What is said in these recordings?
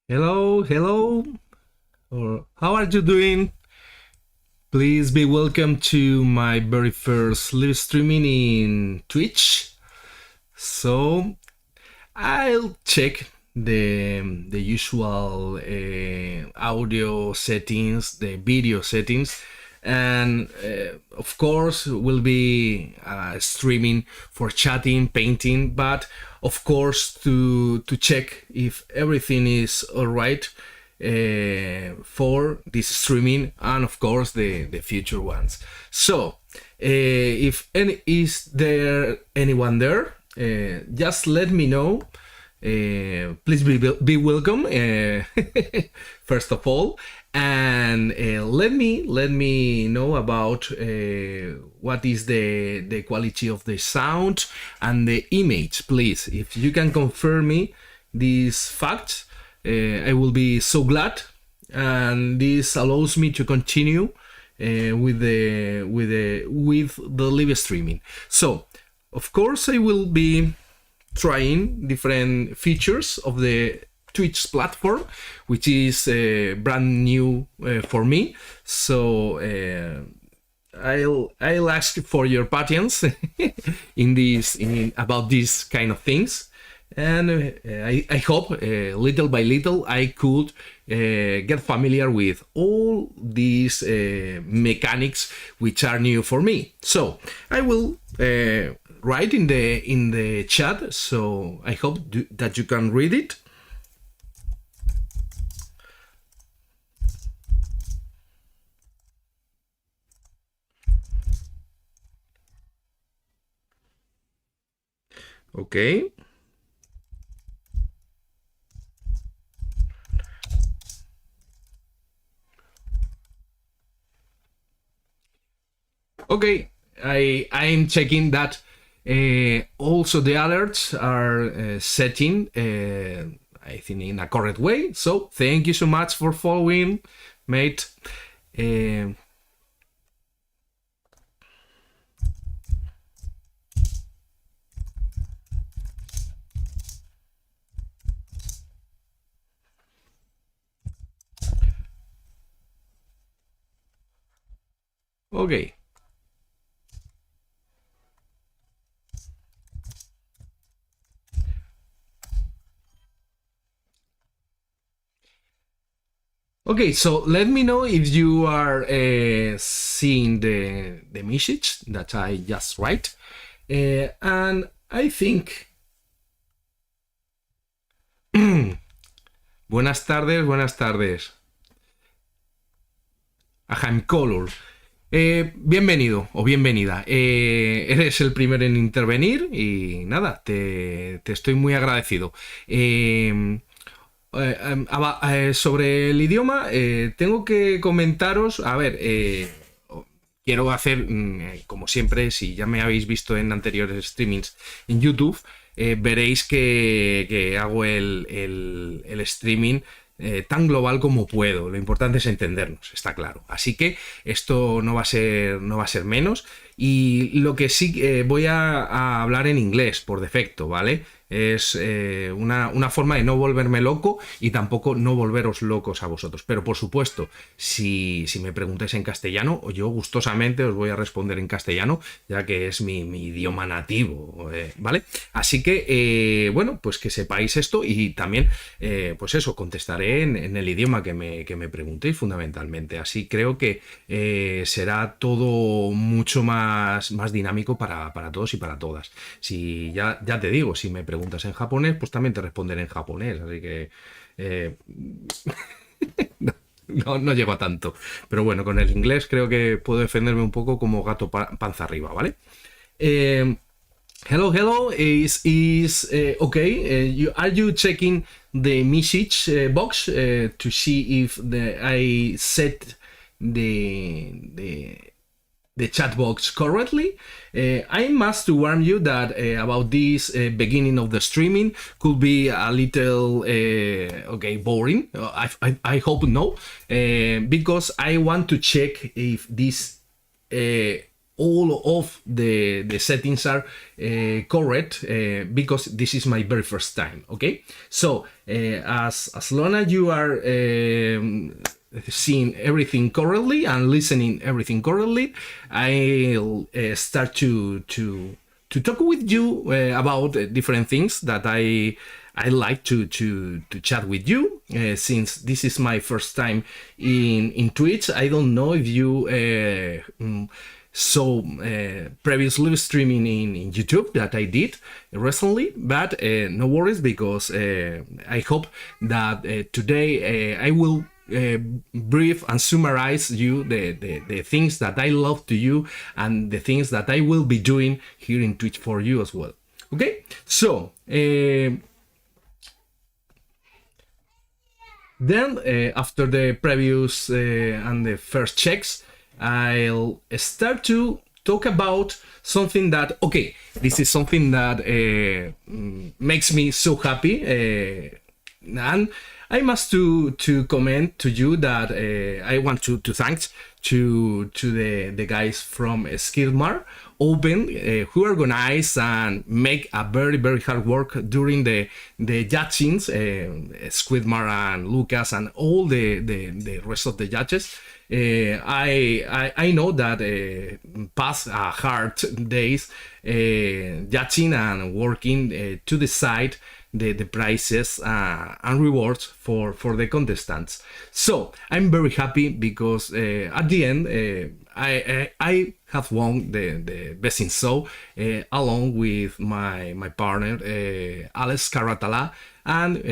Hello, hello, or how are you doing? Please be welcome to my very first live streaming in Twitch. So I'll check the usual audio settings, the video settings, and of course will be streaming for chatting, painting, but of course to check if everything is all right for this streaming and of course the future ones. So if any is there anyone there, just let me know. Please be welcome. First of all, and let me know about what is the quality of the sound and the image, please. If you can confirm me these facts, I will be so glad, and this allows me to continue with the live streaming. So, of course, I will be trying different features of the Twitch platform, which is brand new for me. So I'll ask for your patience in about these kind of things, and I hope little by little I could get familiar with all these mechanics which are new for me. So I will write in the chat, so I hope that you can read it. Okay. Okay, I'm checking that also the alerts are setting, I think, in a correct way. So thank you so much for following, mate. Okay. Okay, so let me know if you are seeing the message that I just write, and I think. Buenas tardes, buenas tardes. A Jaime Color. Bienvenido o bienvenida. Eres el primero en intervenir y nada, te estoy muy agradecido. Sobre el idioma, tengo que comentaros, a ver, quiero hacer, como siempre, si ya me habéis visto en anteriores streamings en YouTube, veréis que hago el streaming tan global como puedo. Lo importante es entendernos, está claro. Así que esto no va a ser menos. Y lo que sí voy a hablar en inglés por defecto, ¿vale? Es una forma de no volverme loco y tampoco no volveros locos a vosotros. Pero por supuesto, si me preguntáis en castellano, yo gustosamente os voy a responder en castellano, ya que es mi idioma nativo, ¿vale? Así que, bueno, pues que sepáis esto y también, pues eso, contestaré en el idioma que me preguntéis fundamentalmente. Así creo que será todo mucho más dinámico para todos y para todas. Si ya te digo, si me preguntas en japonés, pues también te responderé en japonés. Así que no llego a tanto. Pero bueno, con el inglés creo que puedo defenderme un poco como gato panza arriba, ¿vale? Hello, is okay? Are you checking the message box to see if I set the chat box correctly? I must warn you that about this beginning of the streaming could be a little okay, boring. I hope no, because I want to check if this all of the settings are correct because this is my very first time. Okay, so as long as you are seeing everything correctly and listening everything correctly, I'll start to talk with you about different things that I like to chat with you. Since this is my first time in Twitch, I don't know if you saw previous live streaming in YouTube that I did recently, but no worries, because I hope that today I will brief and summarize you the things that I love to you and the things that I will be doing here in Twitch for you as well. Okay, so then after the previous and the first checks, I'll start to talk about something that, okay, this is something that makes me so happy, and I must to comment to you that I want to thank to the guys from Skidmar Open who organize and make a very hard work during the judgings, Skidmar and Lucas and all the rest of the judges. I know that past hard days judging and working to decide the prizes and rewards for the contestants. So I'm very happy because at the end I have won the Best in Show along with my partner Alex Caratala, and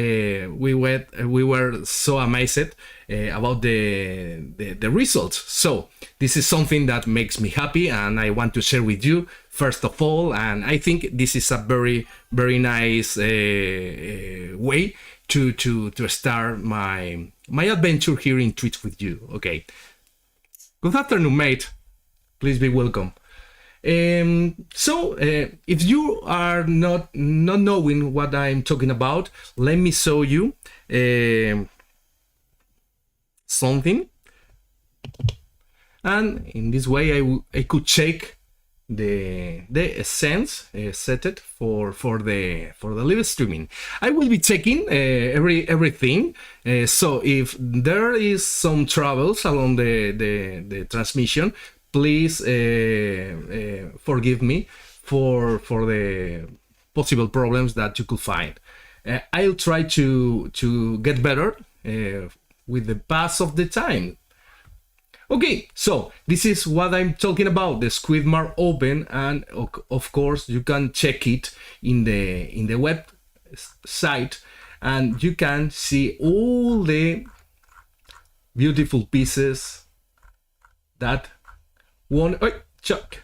we were so amazed about the results. So this is something that makes me happy, and I want to share with you first of all, and I think this is a very nice way to start my adventure here in Twitch with you. Okay, good afternoon, mate. Please be welcome. So if you are not knowing what I'm talking about, let me show you something, and in this way I could check the essence set it for the live streaming. I will be checking everything, so if there is some troubles along the transmission, please forgive me for the possible problems that you could find. I'll try to get better with the pass of the time. Okay, so this is what I'm talking about, the Skidmar Open, and of course you can check it in the website, and you can see all the beautiful pieces that won. Chuck.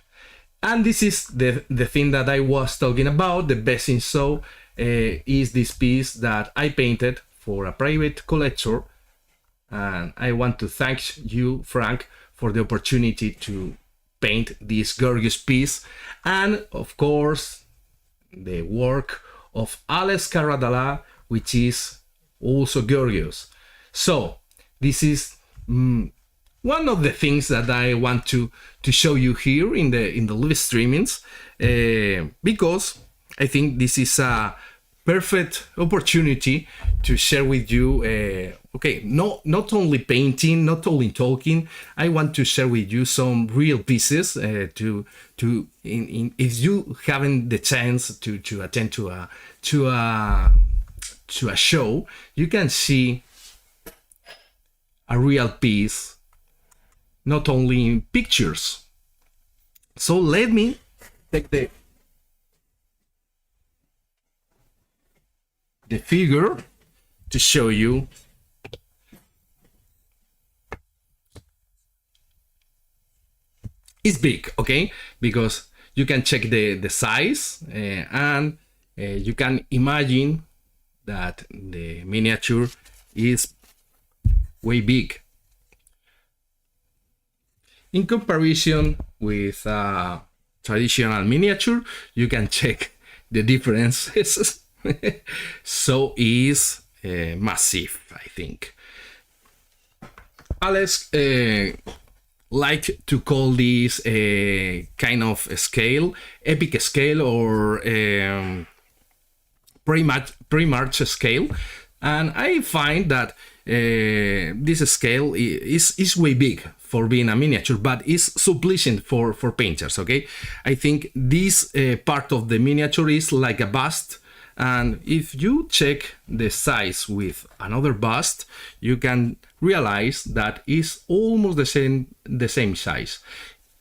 And this is the thing that I was talking about. The Best in Show is this piece that I painted for a private collector. And I want to thank you, Frank, for the opportunity to paint this gorgeous piece, and of course the work of Alex Caradala, which is also gorgeous. So this is one of the things that I want to show you here in the live streamings, because I think this is a perfect opportunity to share with you. Okay, not only painting, not only talking. I want to share with you some real pieces. If you haven't the chance to attend to a show, you can see a real piece, not only in pictures. So let me take the figure to show you. It's big, okay, because you can check the size, and you can imagine that the miniature is way big in comparison with traditional miniature. You can check the differences. So is massive, I think. Alex like to call this a kind of scale, epic scale, or pre-march scale. And I find that this scale is way big for being a miniature, but is so pleasant for painters. Okay, I think this part of the miniature is like a bust, and if you check the size with another bust, you can realize that it's almost the same size.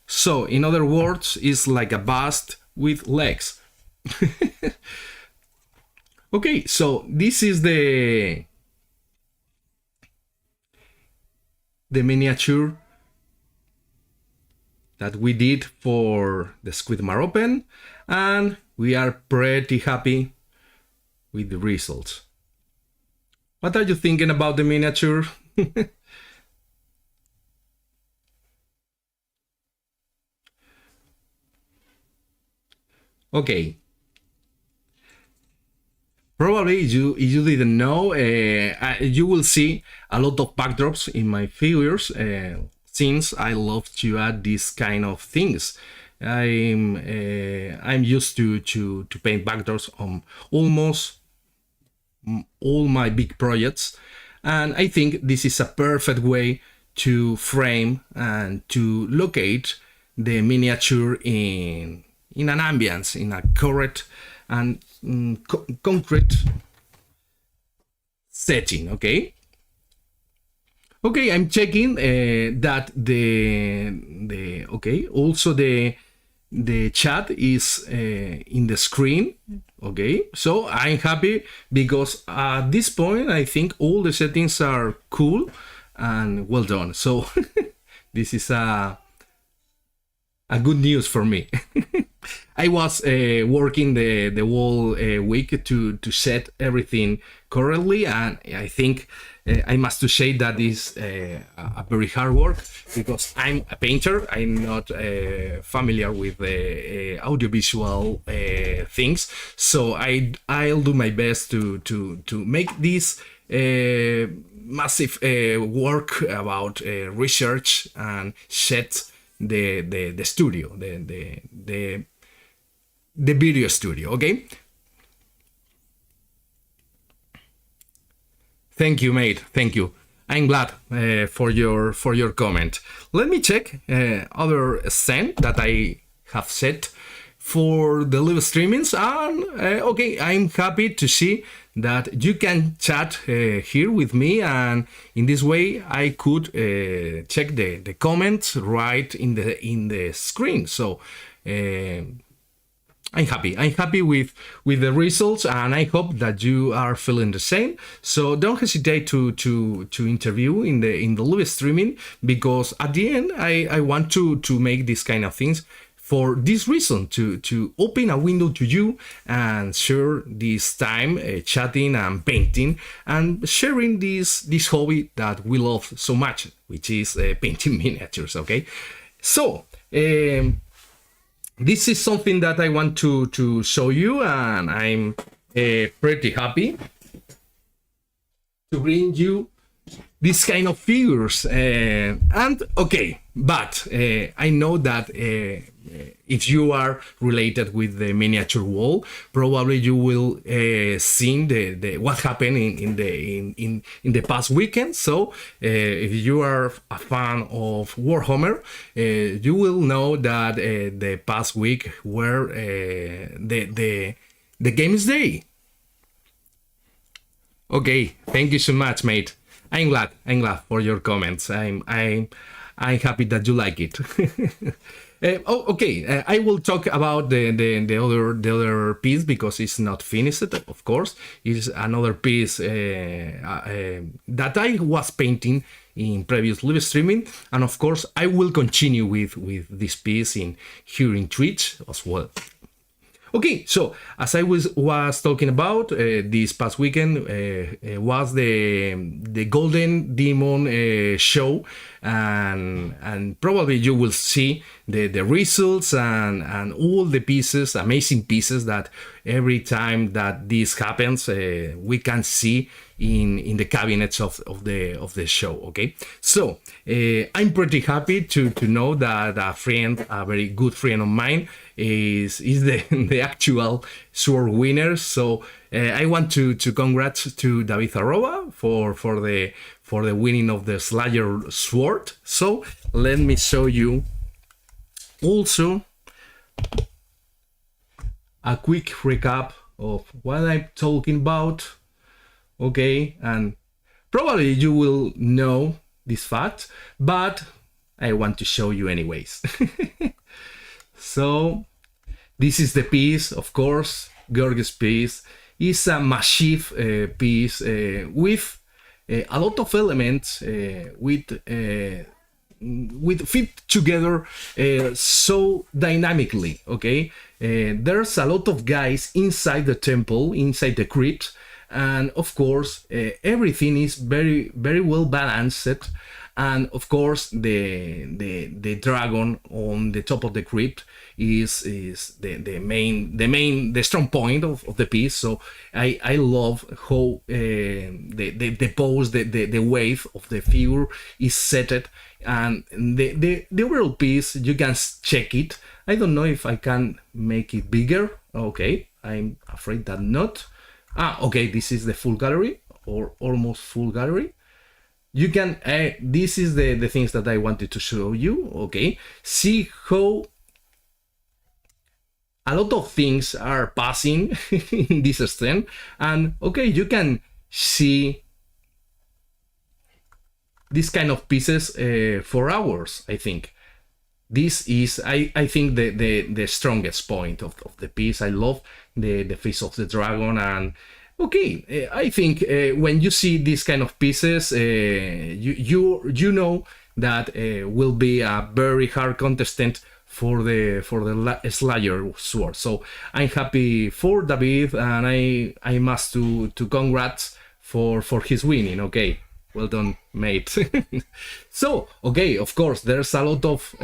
So in other words, it's like a bust with legs. Okay, so this is the miniature that we did for the Squidmar Open, and we are pretty happy with the results. What are you thinking about the miniature? Okay. Probably you didn't know, you will see a lot of backdrops in my figures, since I love to add these kind of things. I'm used to paint backdrops on almost all my big projects, and I think this is a perfect way to frame and to locate the miniature in an ambience, in a correct and concrete setting. Okay, I'm checking that the okay, also the chat is in the screen. Okay, so I'm happy because at this point I think all the settings are cool and well done. So this is a good news for me. I was working the whole week to set everything correctly, and I think I must to say that is a very hard work, because I'm a painter. I'm not familiar with the audiovisual things, so I'll do my best to make this massive work about research and set the studio, the video studio. Okay, thank you, mate, thank you. I'm glad for your comment. Let me check other scene that I have set for the live streamings, and okay, I'm happy to see that you can chat here with me, and in this way I could check the comments right in the screen. So I'm happy with the results, and I hope that you are feeling the same. So don't hesitate to interview in the live streaming, because at the end I want to make these kind of things for this reason, to open a window to you and share this time chatting and painting and sharing this hobby that we love so much, which is painting miniatures. Okay, so this is something that I want to show you, and I'm pretty happy to bring you this kind of figures. And okay, but I know that if you are related with the miniature wall, probably you will see the what happened in the past weekend. So if you are a fan of Warhammer, you will know that the past week were the Games Day. Okay, thank you so much, mate. I'm glad for your comments. I'm happy that you like it. Okay, I will talk about the other piece, because it's not finished, of course. It's another piece that I was painting in previous live streaming, and of course I will continue with this piece here in Twitch as well. Okay, so as I was talking about, this past weekend was the Golden Demon show, and probably you will see the results and all the pieces, amazing pieces that every time that this happens, we can see in the cabinets of the show. Okay, so I'm pretty happy to know that a very good friend of mine is the actual sword winner. So I want to congrats to David Arroba for the winning of the Slayer sword. So let me show you also a quick recap of what I'm talking about. Okay, and probably you will know this fact, but I want to show you anyways. So this is the piece, of course, George's piece. It's a massive piece with a lot of elements with fit together so dynamically. Okay, there's a lot of guys inside the temple, inside the crypt, and of course everything is very very well balanced. And of course the dragon on the top of the crypt is the strong point of the piece. So I love how the pose, the wave of the figure is set, and the overall piece, you can check it. I don't know if I can make it bigger. Okay, I'm afraid that not. Okay, this is the full gallery, or almost full gallery. You can, this is the things that I wanted to show you. Okay, see how a lot of things are passing in this scene, and okay, you can see this kind of pieces for hours. I think this is, I think the strongest point of the piece. I love the face of the dragon. And okay, I think when you see these kind of pieces, you know that will be a very hard contestant for the Slayer sword. So I'm happy for David, and I must to congrats for his winning. Okay, well done, mate. So okay, of course there's a lot of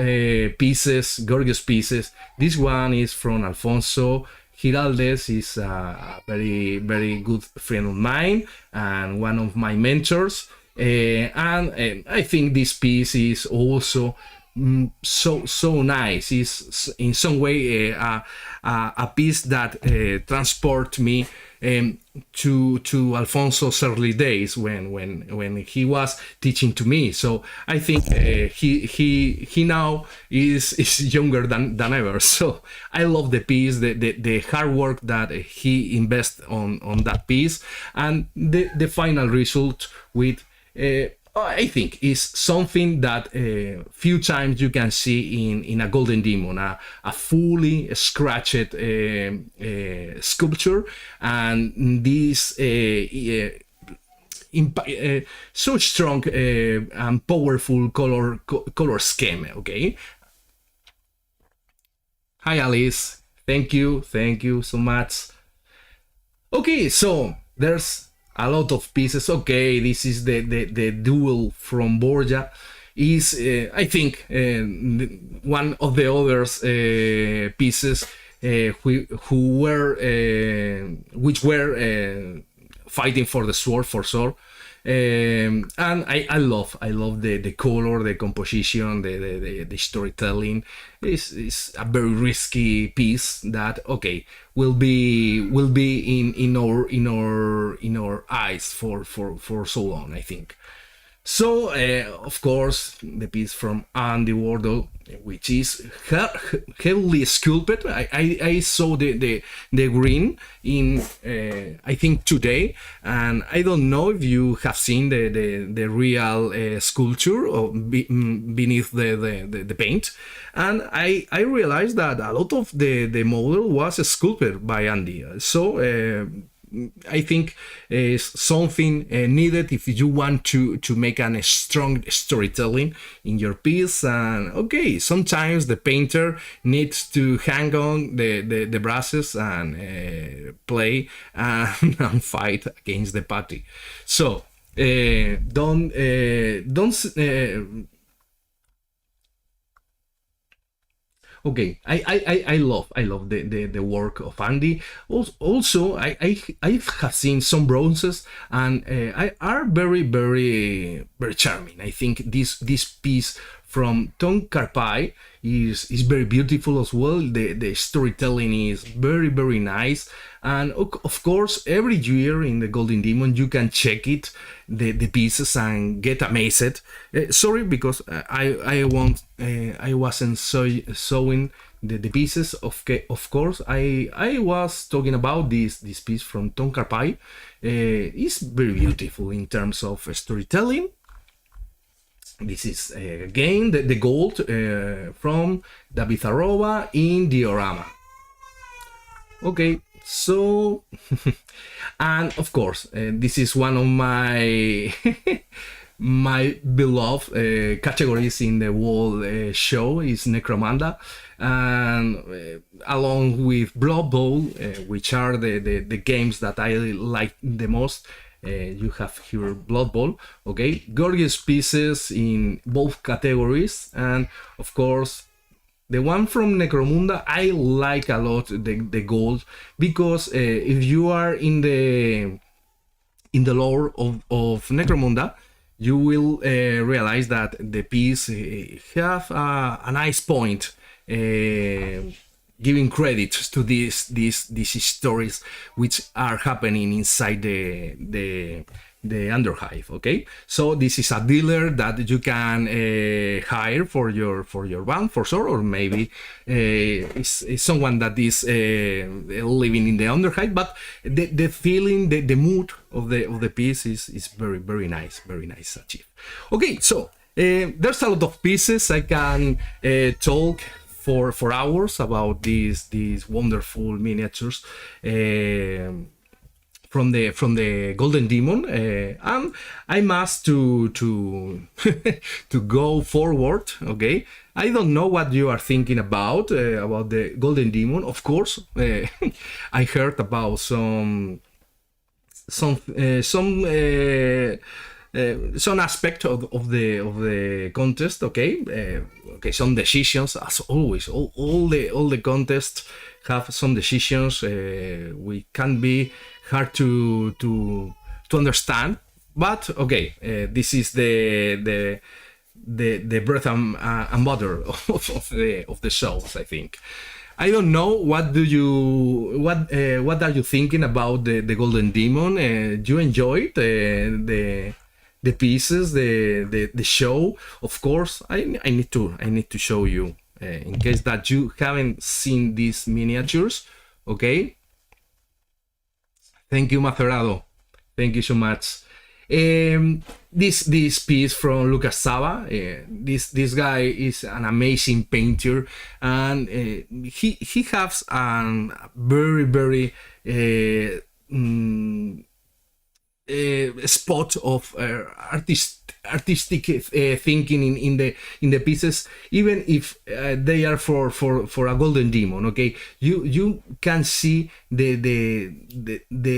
pieces, gorgeous pieces. This one is from Alfonso Giraldes. Is a very very good friend of mine and one of my mentors, and I think this piece is also so nice. Is in some way a piece that transport me to Alfonso's early days when he was teaching to me. So I think he now is younger than ever. So I love the piece, the hard work that he invests on that piece, and the final result with I think is something that few times you can see in a golden demon, a fully scratched sculpture, and this so strong and powerful color scheme. Okay, hi Alice, thank you so much. Okay, so there's a lot of pieces. Okay, this is the duel from Borgia. Is I think one of the others pieces which were fighting for the sword for sure. And I love the color, the composition, the storytelling. Is a very risky piece that okay will be in our eyes for so long, I think. So of course the piece from Andy Wardle, which is heavily sculpted. I saw the green in I think today, and I don't know if you have seen the real sculpture or beneath the paint, and I realized that a lot of the model was sculpted by Andy. So I think is something needed if you want to make a strong storytelling in your piece. And okay, sometimes the painter needs to hang on the brushes and play and fight against the party. So don't Okay, I love the work of Andy. Also, I have seen some bronzes, and I are very charming. I think this piece from Tom Karpai is very beautiful as well. The storytelling is very nice, and of course every year in the Golden Demon you can check it, the pieces, and get amazed. Sorry, because I wasn't showing the pieces. Of course I was talking about this piece from Tom Karpai. It's very beautiful in terms of storytelling. This is again the gold from David Arroba in diorama. Okay, so and of course this is one of my my beloved categories in the whole show is Necromunda, and along with Blood Bowl, which are the games that I like the most. You have here Blood Bowl, okay, gorgeous pieces in both categories, and of course the one from Necromunda I like a lot, the gold, because if you are in the lore of Necromunda, you will realize that the piece have a nice point, giving credit to these stories which are happening inside the Underhive. Okay, so this is a dealer that you can hire for your band for sure, or maybe it's someone that is living in the Underhive. But the feeling, the mood of the piece is very nice achieved. Okay, so there's a lot of pieces. I can talk for hours about these wonderful miniatures from the Golden Demon, and I must to to go forward. Okay, I don't know what you are thinking about the Golden Demon. Of course, I heard about some aspect of the contest. Okay, okay, some decisions as always. All the contests have some decisions. We can be hard to understand, but okay, this is the breath and butter of the shows, I think. I don't know what are you thinking about the Golden Demon? Do you enjoyed the pieces, the show? Of course, I need to show you in case that you haven't seen these miniatures. Okay. Thank you, Macerado. Thank you so much. This piece from Lucas Saba. This guy is an amazing painter, and he has a very spot of artistic thinking in the pieces, even if they are for a Golden Demon. Okay, you can see the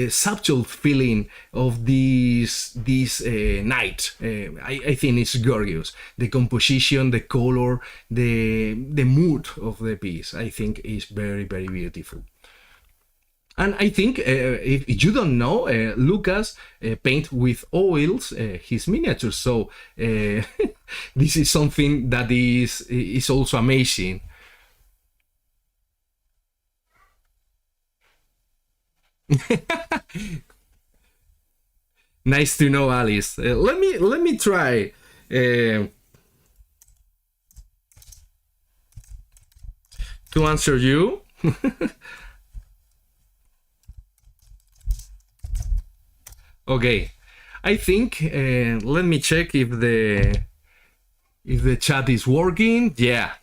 subtle feeling of this night. I think it's gorgeous. The composition, the color, the mood of the piece, I think is very beautiful. And I think if you don't know, Lucas paint with oils his miniatures, so this is something that is also amazing. Nice to know, Alice. Let me try. To answer you. Okay, I think let me check if the chat is working. Yeah.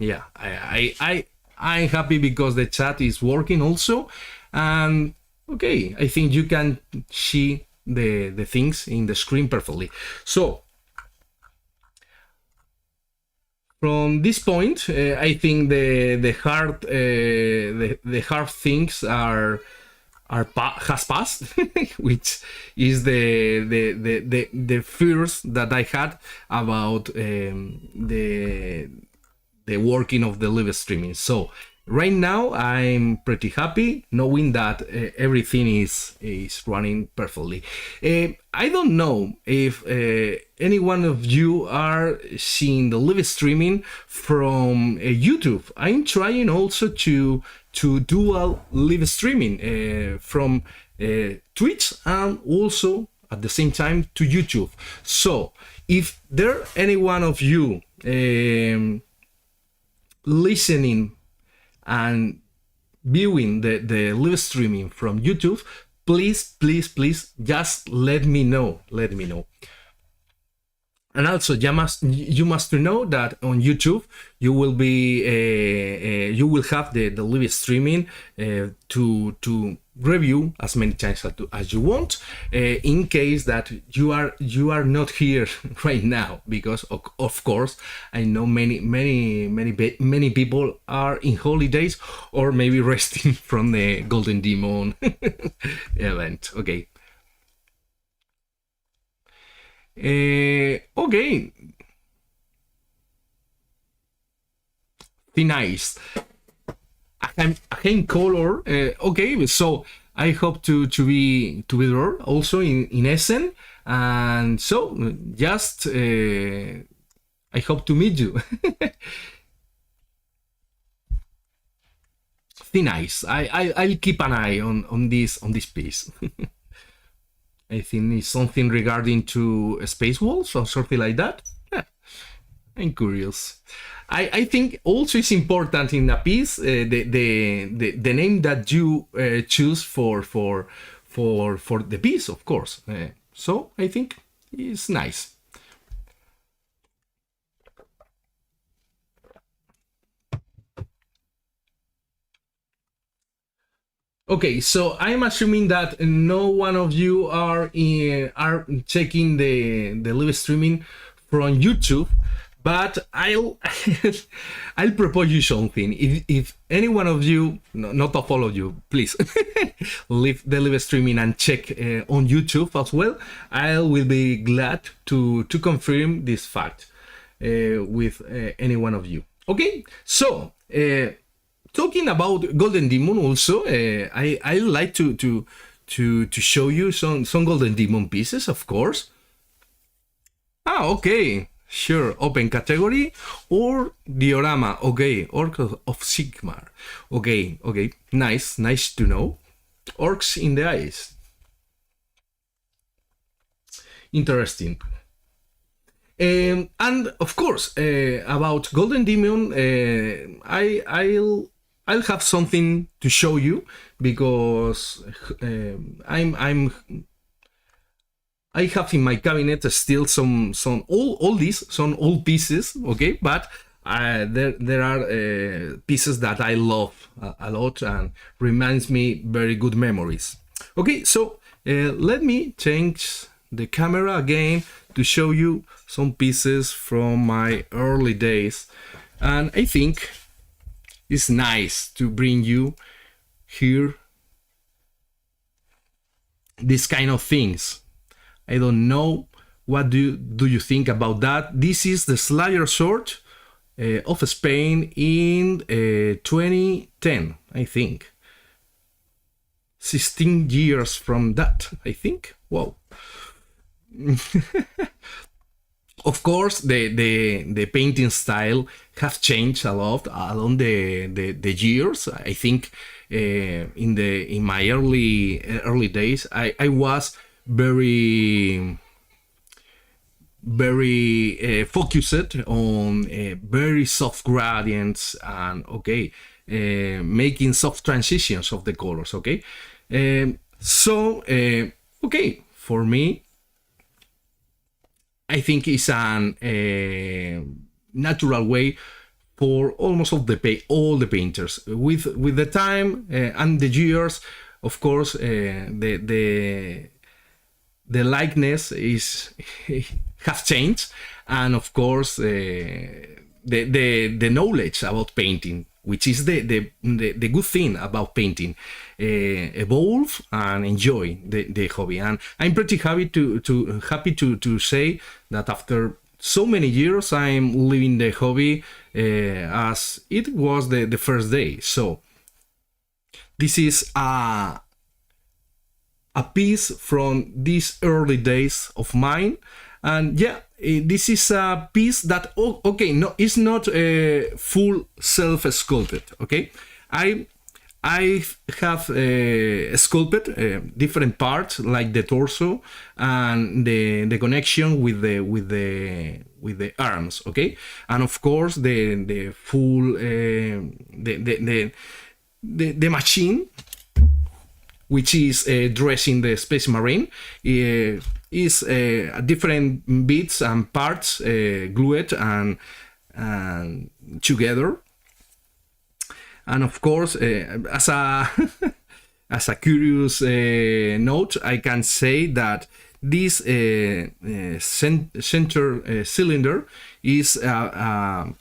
I'm happy because the chat is working also, and okay, I think you can see the things in the screen perfectly. So from this point, I think the hard things has passed, which is the fears that I had about the the working of the live streaming. So right now I'm pretty happy knowing that everything is running perfectly. I don't know if any one of you are seeing the live streaming from YouTube. I'm trying also to do a live streaming from Twitch and also at the same time to YouTube. So if there any one of you listening and viewing the live streaming from YouTube, please just let me know. And also you must know that on YouTube you will be you will have the live streaming to review as many times as you want, in case that you are not here right now, because of course I know many people are in holidays or maybe resting from the Golden Demon event. Okay. Okay. Nice. A hand color. Okay, so I hope to be there also in Essen, and so just I hope to meet you. Nice. I'll keep an eye on this piece. I think it's something regarding to space walls or something like that. Yeah, I'm curious. I think also it's important in a piece the name that you choose for the piece, of course. So I think it's nice. Okay, so I'm assuming that no one of you are checking the live streaming from YouTube, but I'll I'll propose you something. If any one of you, not all of you, please leave the live streaming and check on YouTube as well. I will be glad to confirm this fact with any one of you. Okay, so. Talking about Golden Demon, also, I like to show you some Golden Demon pieces, of course. Ah, okay, sure. Open category or diorama. Okay, Orc of Sigmar. Okay, nice to know. Orcs in the eyes. Interesting. And of course, about Golden Demon, I'll have something to show you, because I have in my cabinet still some old pieces, okay, but there are pieces that I love a lot and reminds me very good memories. Okay, so let me change the camera again to show you some pieces from my early days, and I think it's nice to bring you here this kind of things. I don't know what do you think about that. This is the Slayer sword of Spain in 2010, I think. 16 years from that, I think. Wow. Of course, the painting style has changed a lot along the years. I think in my early days, I was very focused on very soft gradients and making soft transitions of the colors. Okay, for me, I think it's an natural way for almost all the painters. With the time and the years, of course, the likeness has changed, and of course the knowledge about painting, which is the good thing about painting, evolve and enjoy the hobby. And I'm pretty happy to say that after so many years I'm living the hobby as it was the first day. So this is a piece from these early days of mine, and yeah, this is a piece that okay, no, it's not full self-sculpted. Okay, I have sculpted different parts like the torso and the connection with the arms. Okay, and of course the full the machine, which is dressing the Space Marine, is different bits and parts glued and together. And of course, as a as a curious note, I can say that this center cylinder is a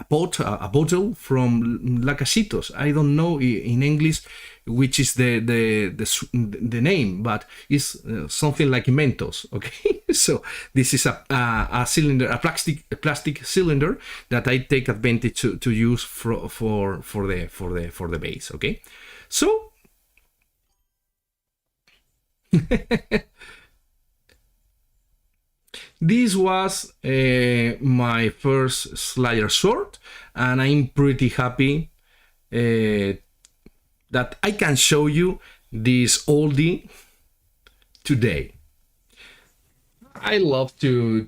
bottle from Lacasitos. I don't know in English which is the name, but it's something like Mentos. Okay, so this is a cylinder, a plastic cylinder that I take advantage to use for the base. Okay, so this was my first Slayer sword, and I'm pretty happy that I can show you this oldie today. I love to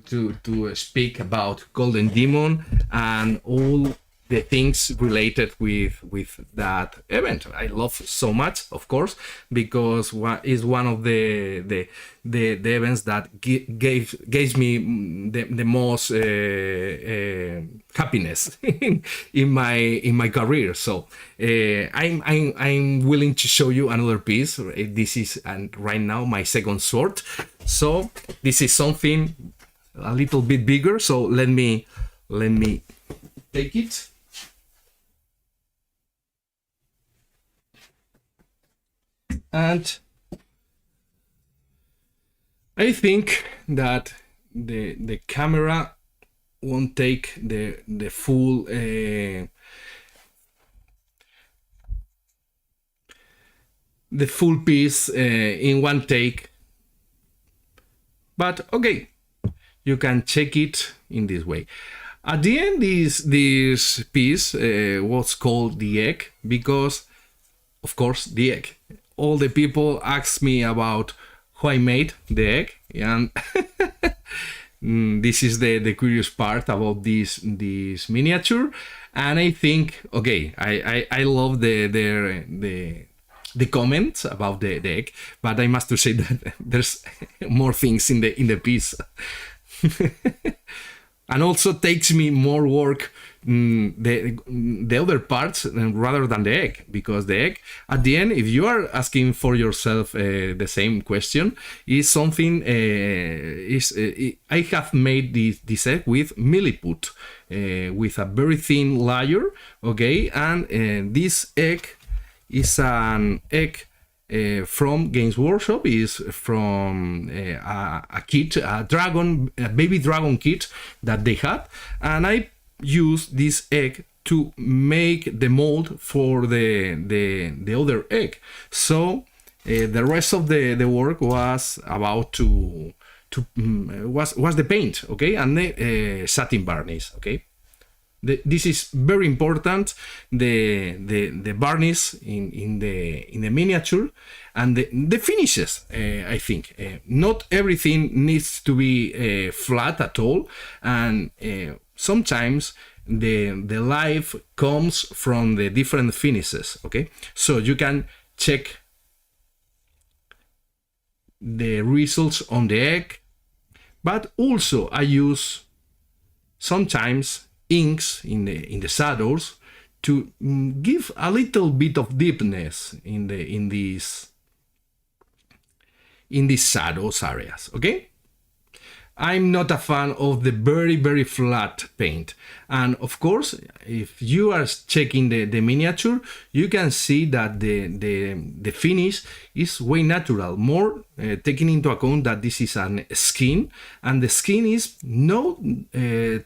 speak about Golden Demon and all the things related with that event. I love so much, of course, because is one of the events that gave me the most happiness in my career. So I'm willing to show you another piece. This is right now my second sword. So this is something a little bit bigger. So let me take it. And I think that the camera won't take the full piece in one take, but okay, you can check it in this way. At the end, this piece was called the egg because, of course, the egg. All the people ask me about how I made the egg, and this is the curious part about this miniature. And I think, okay, I love the comments about the egg, but I must to say that there's more things in the piece, and also takes me more work the other parts rather than the egg, because the egg at the end, if you are asking for yourself the same question, is something I have made this egg with milliput, with a very thin layer. Okay, and this egg is an egg from Games Workshop, is from a kit, a baby dragon kit that they had, and I use this egg to make the mold for the other egg. So the rest of the work was about was the paint, okay, and the satin varnish. Okay, this is very important. The varnish in the miniature and the finishes. I think not everything needs to be flat at all, and sometimes the life comes from the different finishes. Okay, so you can check the results on the egg, but also I use sometimes inks in the shadows to give a little bit of deepness in these shadows areas. Okay, I'm not a fan of the very flat paint. And of course, if you are checking the miniature, you can see that the finish is way natural, more taking into account that this is a skin, and the skin is not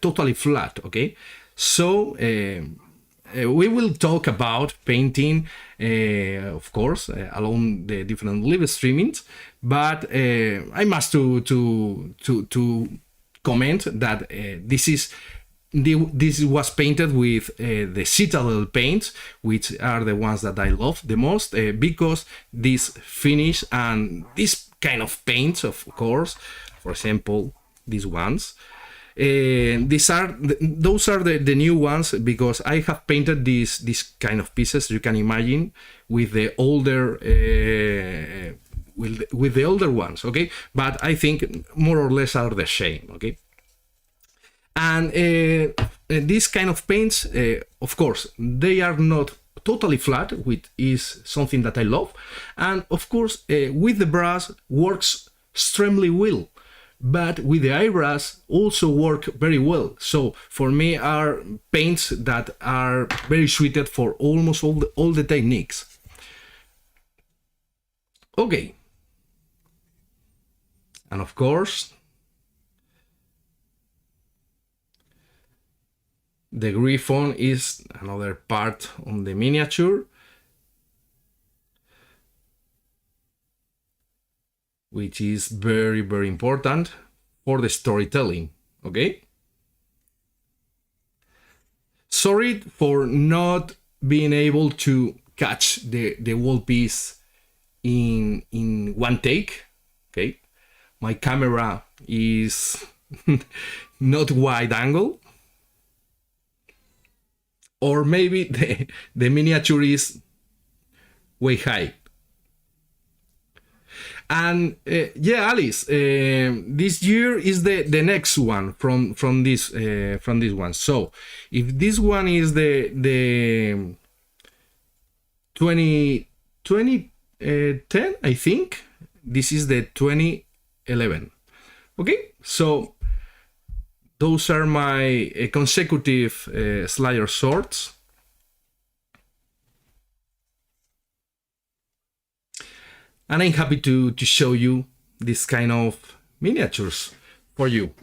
totally flat, okay? So we will talk about painting, of course, along the different live streamings, but I must to comment that this was painted with the Citadel paints, which are the ones that I love the most, because this finish and this kind of paints, of course, for example, these ones. Those are the new ones, because I have painted these kind of pieces, you can imagine, with the older with the older ones, okay? But I think more or less are the same, okay? And these kind of paints, of course, they are not totally flat, which is something that I love, and of course with the brush works extremely well. But with the eyebrush also work very well. So for me are paints that are very suited for almost all the techniques. Okay. And of course, the griffon is another part on the miniature, which is very important for the storytelling, okay? Sorry for not being able to catch the whole piece in one take, okay? My camera is not wide angle, or maybe the miniature is way high. And yeah, Alice, this year is the next one from this one. So if this one is the 2010, I think this is the 2011. Okay, so those are my consecutive slider sorts. And I'm happy to show you this kind of miniatures for you.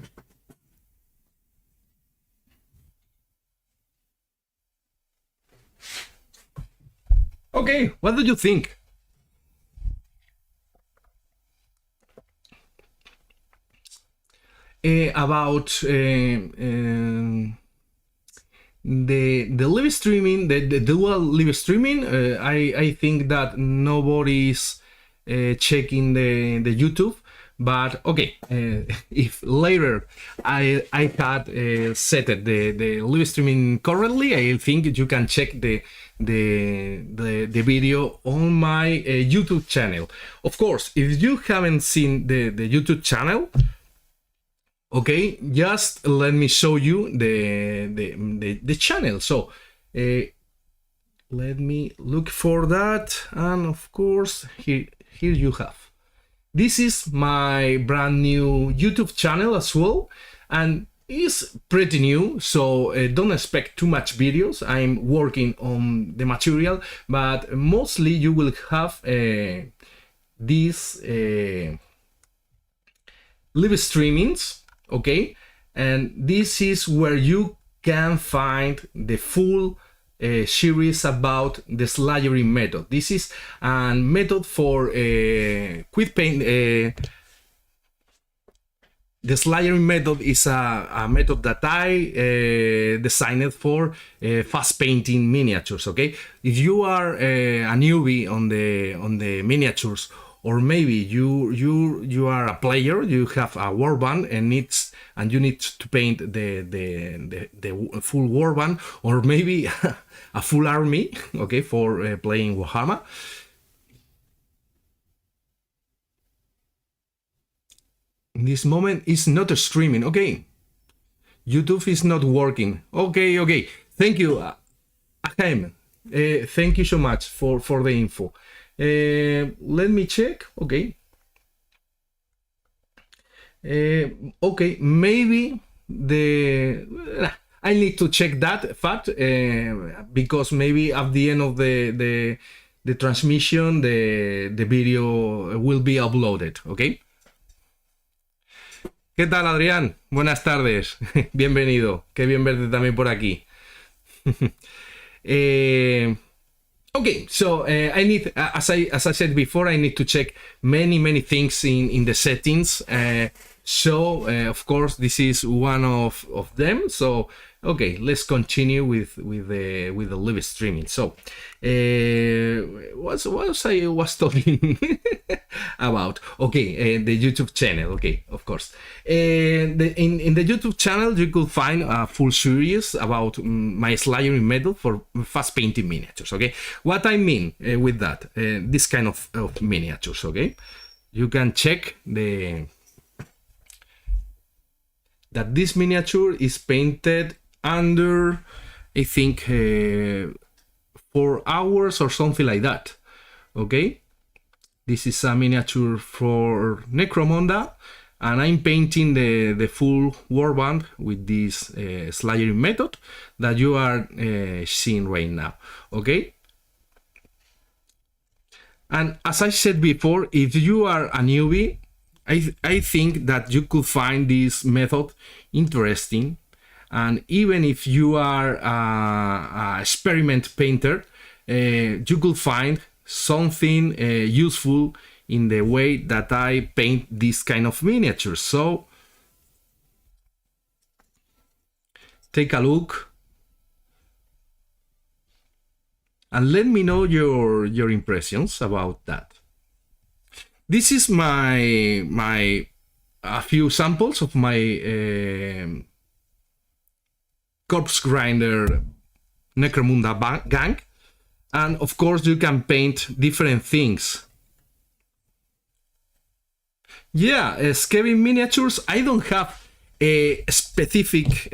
Okay, what do you think? About the live streaming, the dual live streaming, I think that nobody's checking the YouTube, but okay, if later I had set the live streaming correctly, I think you can check the video on my YouTube channel. Of course, if you haven't seen the YouTube channel, okay, just let me show you the channel. So let me look for that, and of course here you have. This is my brand new YouTube channel as well, and it's pretty new, so don't expect too much videos. I'm working on the material, but mostly you will have these live streamings, okay? And this is where you can find the full series about the slayering method. This is a method for quick paint. The slayering method is a method that I designed for fast painting miniatures. Okay, if you are a newbie on the miniatures, or maybe you are a player, you have a warband and you need to paint the full warband, or maybe a full army, okay, for playing Warhammer. In this moment is not streaming. Okay, YouTube is not working. Okay. Thank you, Ahem. Thank you so much for the info. Let me check. Okay. Okay, maybe the I need to check that fact because maybe at the end of the transmission the video will be uploaded. Okay. ¿Qué tal, Adrián? Buenas tardes. Bienvenido. Qué bien verte también por aquí. Okay, so I need, as I said before, I need to check many things in the settings. Of course, this is one of them. So okay, let's continue with the live streaming. So what I was talking about? Okay, the YouTube channel. Okay, of course. In the YouTube channel, you could find a full series about my sliding method for fast painting miniatures. Okay, what I mean with that, this kind of miniatures. Okay, you can check that this miniature is painted under, I think, 4 hours or something like that. Okay, this is a miniature for Necromunda, and I'm painting the full warband with this sliding method that you are seeing right now. Okay, and as I said before, if you are a newbie, I think that you could find this method interesting, and even if you are a experiment painter, you could find something useful in the way that I paint this kind of miniatures. So take a look and let me know your impressions about that. This is a few samples of my corpse grinder Necromunda gang, and of course you can paint different things. Yeah, Skaven miniatures. I don't have a specific.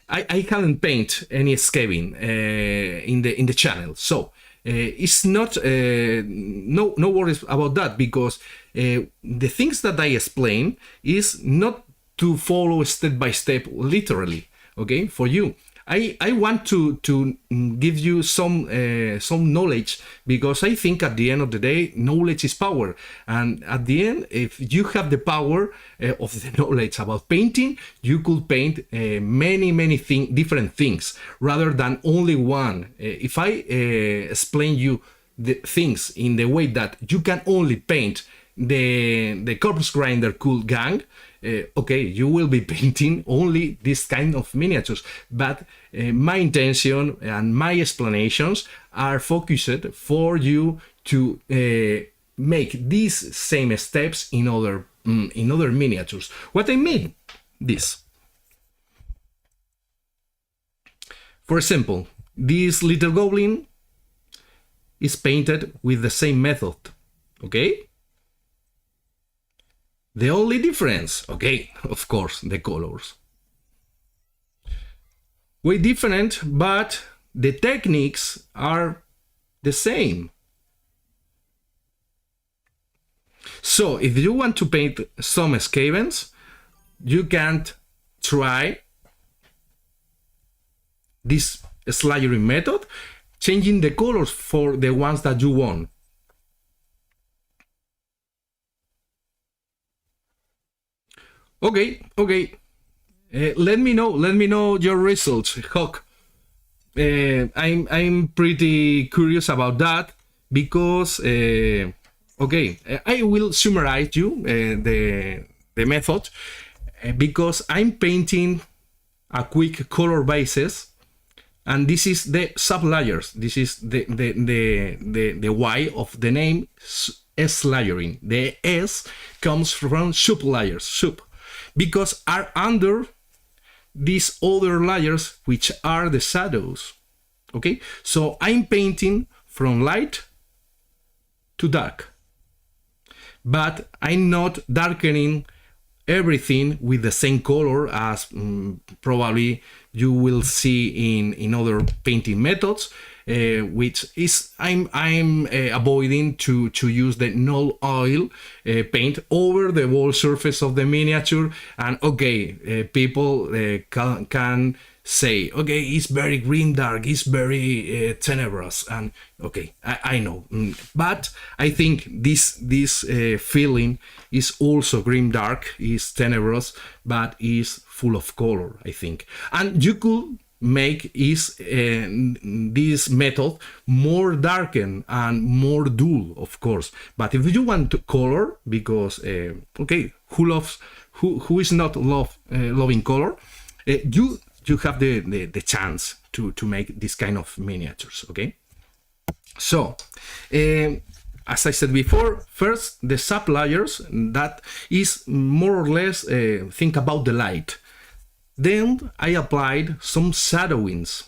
I haven't paint any Skaven in the channel, so. It's not no worries about that, because the things that I explain is not to follow step by step literally. Okay, for you, I want to give you some knowledge, because I think at the end of the day, knowledge is power, and at the end, if you have the power of the knowledge about painting, you could paint many different things rather than only one. If I explain you the things in the way that you can only paint the corpse grinder cool gang, okay, you will be painting only this kind of miniatures, but my intention and my explanations are focused for you to make these same steps in other miniatures. What I mean, this. For example, this little goblin is painted with the same method, okay? The only difference, okay, of course, the colors. Way different, but the techniques are the same. So if you want to paint some Skavens, you can try this sliding method, changing the colors for the ones that you want. Okay. Let me know your results, Hawk. I'm pretty curious about that, because okay, I will summarize you the method, because I'm painting a quick color basis, and this is the sub layers. This is the Y of the name S layering. The S comes from sub layers, because are under these other layers, which are the shadows. Okay, so I'm painting from light to dark, but I'm not darkening everything with the same color as probably you will see in other painting methods. which is I'm avoiding to use the null oil paint over the whole surface of the miniature. And okay, people can say, okay, it's very grim dark, it's very tenebrous, and okay, I know, but I think this feeling is also grim dark, is tenebrous, but is full of color, I think. And you could make this method more darkened and more dull, of course. But if you want to color, because okay, who is not loving color, you have the chance to make this kind of miniatures, okay? So, as I said before, first the sub layers, that is more or less think about the light. Then I applied some shadowings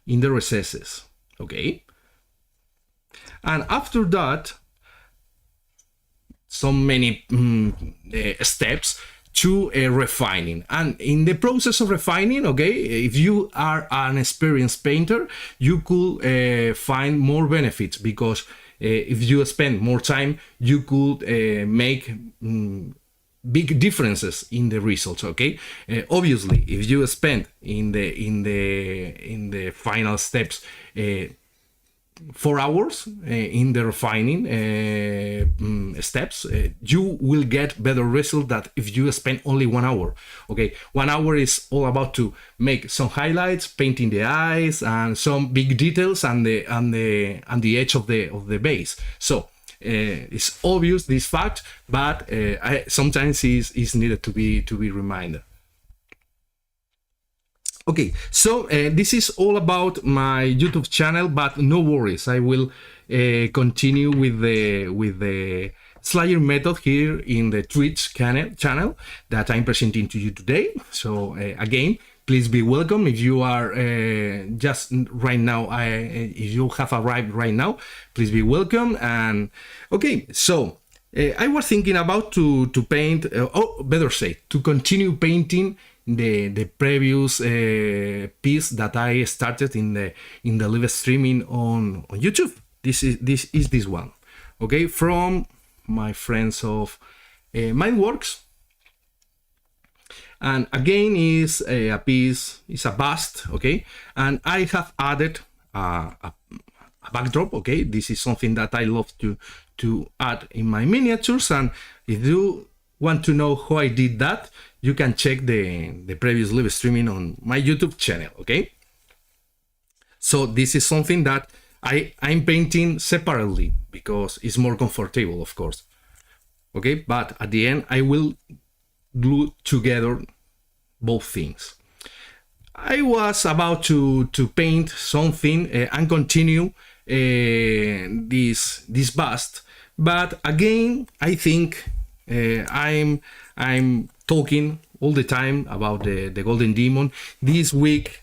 in the recesses, okay? And after that, so many steps to refining. And in the process of refining, okay, if you are an experienced painter, you could find more benefits, because if you spend more time, you could make big differences in the results, okay? Obviously, if you spend in the final steps 4 hours in the refining steps, you will get better results than if you spend only 1 hour. Okay, 1 hour is all about to make some highlights, painting the eyes and some big details and the edge of the base. So it's obvious, this fact, but sometimes is needed to be reminded. Okay, so this is all about my YouTube channel, but no worries, I will continue with the Slayer method here in the Twitch channel that I'm presenting to you today. So again, please be welcome if you are just right now. If you have arrived right now, please be welcome. And okay, so I was thinking about to paint, or better say, to continue painting the previous piece that I started in the live streaming on YouTube. This is this one, okay, from my friends of Mindworks. And again is a piece, is a bust, okay, and I have added a backdrop, okay. This is something that I love to add in my miniatures, and if you want to know how I did that, you can check the previous live streaming on my YouTube channel, okay? So this is something that I'm painting separately because it's more comfortable, of course, okay? But at the end, I will glue together both things. I was about to paint something and continue this bust, but again, I think I'm talking all the time about the Golden Demon. This week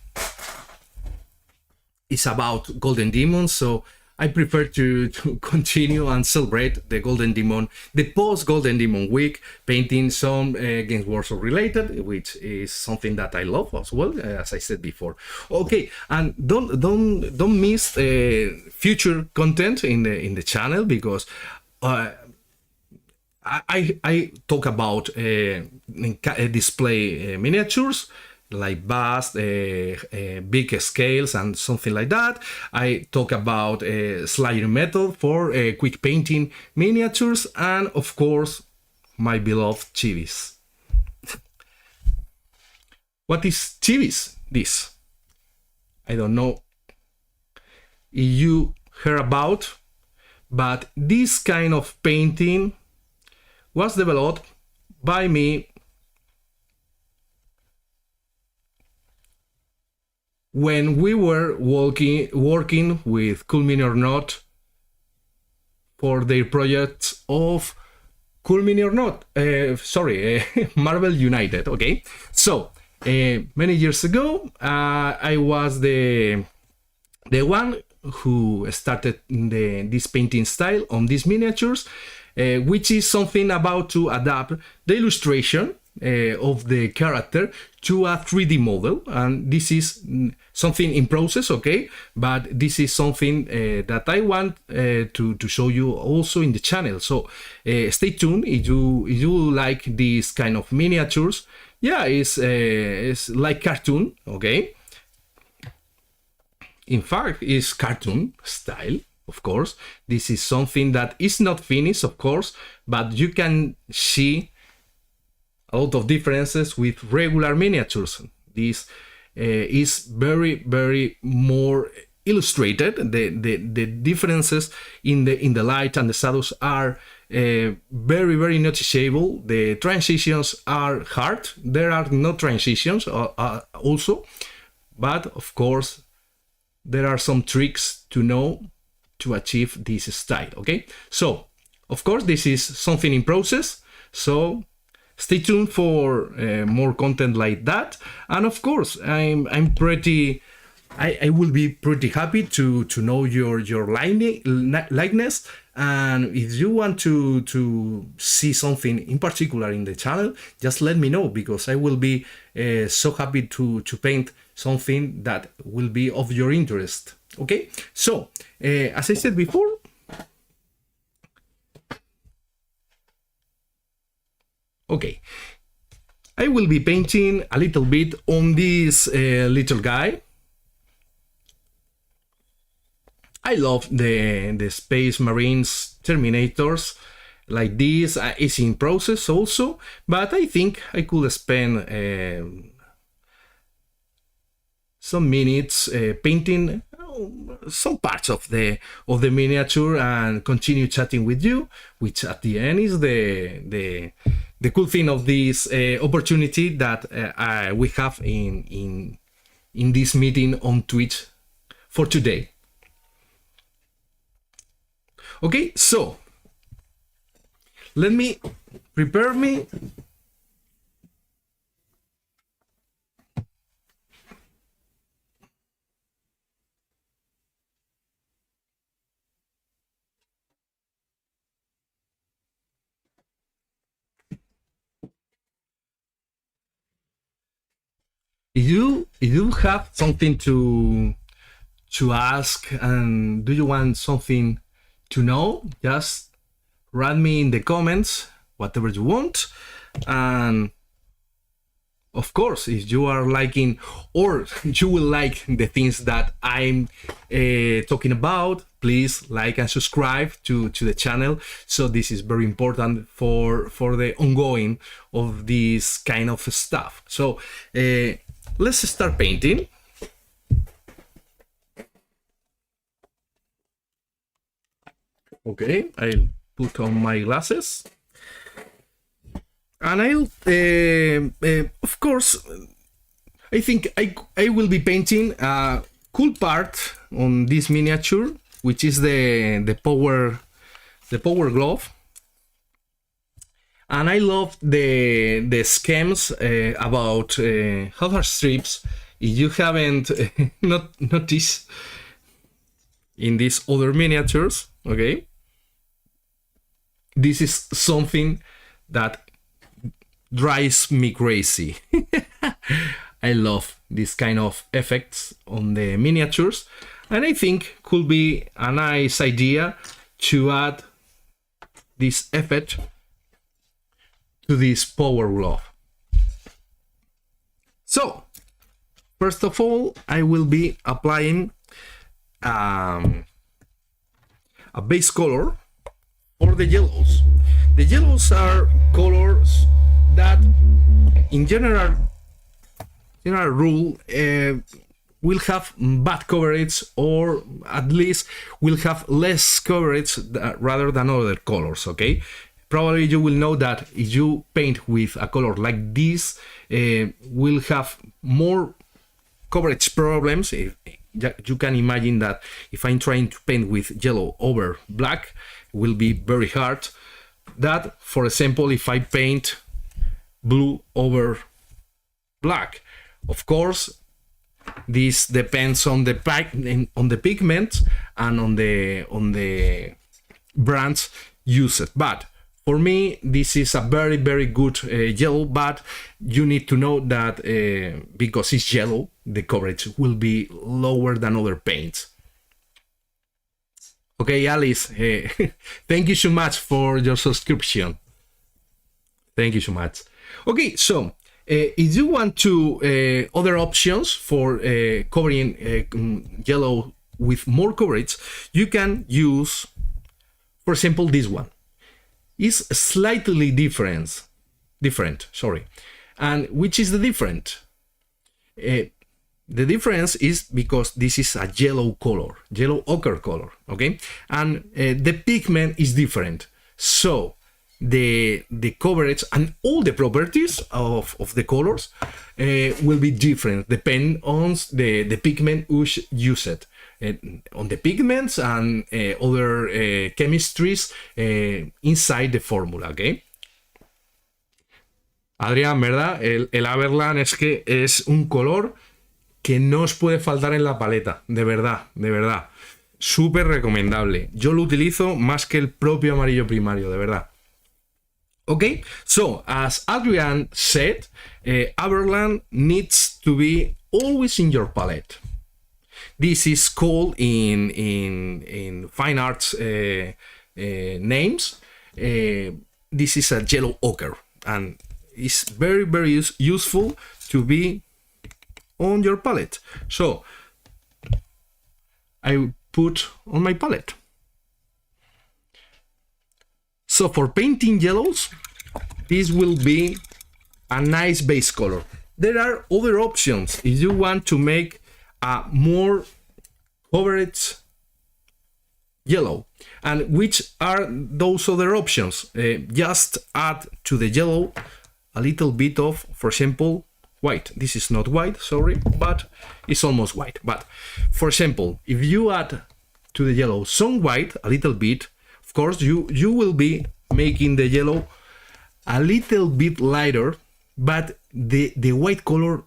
is about Golden Demon, so I prefer to continue and celebrate the Golden Demon, the post-Golden Demon week, painting some Games Workshop related, which is something that I love as well, as I said before. Okay, and don't miss future content in the channel, because I talk about display miniatures like bust, big scales and something like that. I talk about Slayer method for quick painting miniatures, and of course my beloved chivis. What is chivis? This, I don't know if you heard about, but this kind of painting was developed by me when we were working with Cool Mini or Not for their projects of Cool Mini or Not, Marvel United, okay? So, many years ago, I was the one who started this painting style on these miniatures, which is something about to adapt the illustration of the character to a 3D model, and this is something in process, okay? But this is something that I want to show you also in the channel. So stay tuned if you like these kind of miniatures. Yeah, it's like cartoon, okay? In fact, it's cartoon style, of course. This is something that is not finished, of course, but you can see a lot of differences with regular miniatures. This is very more illustrated. The differences in the light and the shadows are very noticeable. The transitions are hard. There are no transitions also, but of course there are some tricks to know to achieve this style, okay? So of course this is something in process, so stay tuned for more content like that. And of course I will be pretty happy to know your likeness, and if you want to see something in particular in the channel, just let me know, because I will be so happy to paint something that will be of your interest. Okay, so as I said before, okay, I will be painting a little bit on this little guy. I love the Space Marines Terminators like this. It's in process also, but I think I could spend some minutes painting some parts of the miniature and continue chatting with you, which at the end is the cool thing of this opportunity that we have in this meeting on Twitch for today. Okay, so let me prepare me. If you have something to ask, and do you want something to know, just write me in the comments whatever you want. And of course, if you are liking, or you will like the things that I'm talking about, please like and subscribe to the channel. So this is very important for the ongoing of this kind of stuff. So let's start painting. Okay, I'll put on my glasses, and I'll of course I think I will be painting a cool part on this miniature, which is the power glove. And I love the schemes about hazard strips. If you haven't not noticed in these other miniatures, okay, this is something that drives me crazy. I love this kind of effects on the miniatures, and I think could be a nice idea to add this effect to this power glove. So first of all, I will be applying a base color for the yellows. The yellows are colors that in general rule will have bad coverage, or at least will have less coverage rather than other colors, okay? Probably you will know that if you paint with a color like this, will have more coverage problems. You can imagine that if I'm trying to paint with yellow over black, it will be very hard. That, for example, if I paint blue over black, of course, this depends on the pigment and on the brands used. But For me, this is a very, very good yellow, but you need to know that because it's yellow, the coverage will be lower than other paints. Okay, Alice, thank you so much for your subscription. Thank you so much. Okay, so if you want to other options for covering yellow with more coverage, you can use, for example, this one. It's slightly different, sorry. And which is the different? The difference is because this is a yellow color, yellow ochre color, okay? And the pigment is different. So the coverage and all the properties of the colors will be different depending on the pigment used. On the pigments and other chemistries inside the formula, okay? Adrián, ¿verdad? El Averland es que es un color que no os puede faltar en la paleta, de verdad, de verdad. Súper recomendable. Yo lo utilizo más que el propio amarillo primario, de verdad. Okay, so as Adrian said, Averland needs to be always in your palette. This is called in fine arts names. This is a yellow ochre, and it's very, very useful to be on your palette. So I put on my palette. So for painting yellows, this will be a nice base color. There are other options if you want to make a more coverage yellow. And which are those other options? Just add to the yellow a little bit of, for example, white. This is not white, sorry, but it's almost white. But for example, if you add to the yellow some white, a little bit, of course, you will be making the yellow a little bit lighter, but the white color,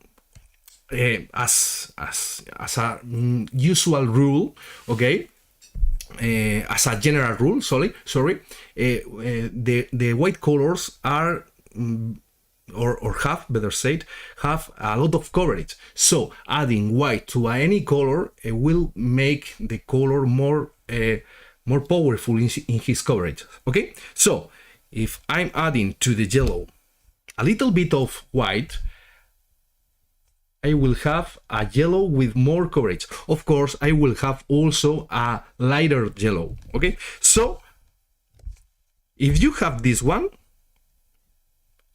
as a usual rule, okay, as a general rule, sorry, the white colors are or have, better said, have a lot of coverage. So adding white to any color will make the color more powerful in his coverage. Okay, so if I'm adding to the yellow a little bit of white, I will have a yellow with more coverage. Of course, I will have also a lighter yellow. Okay, so if you have this one,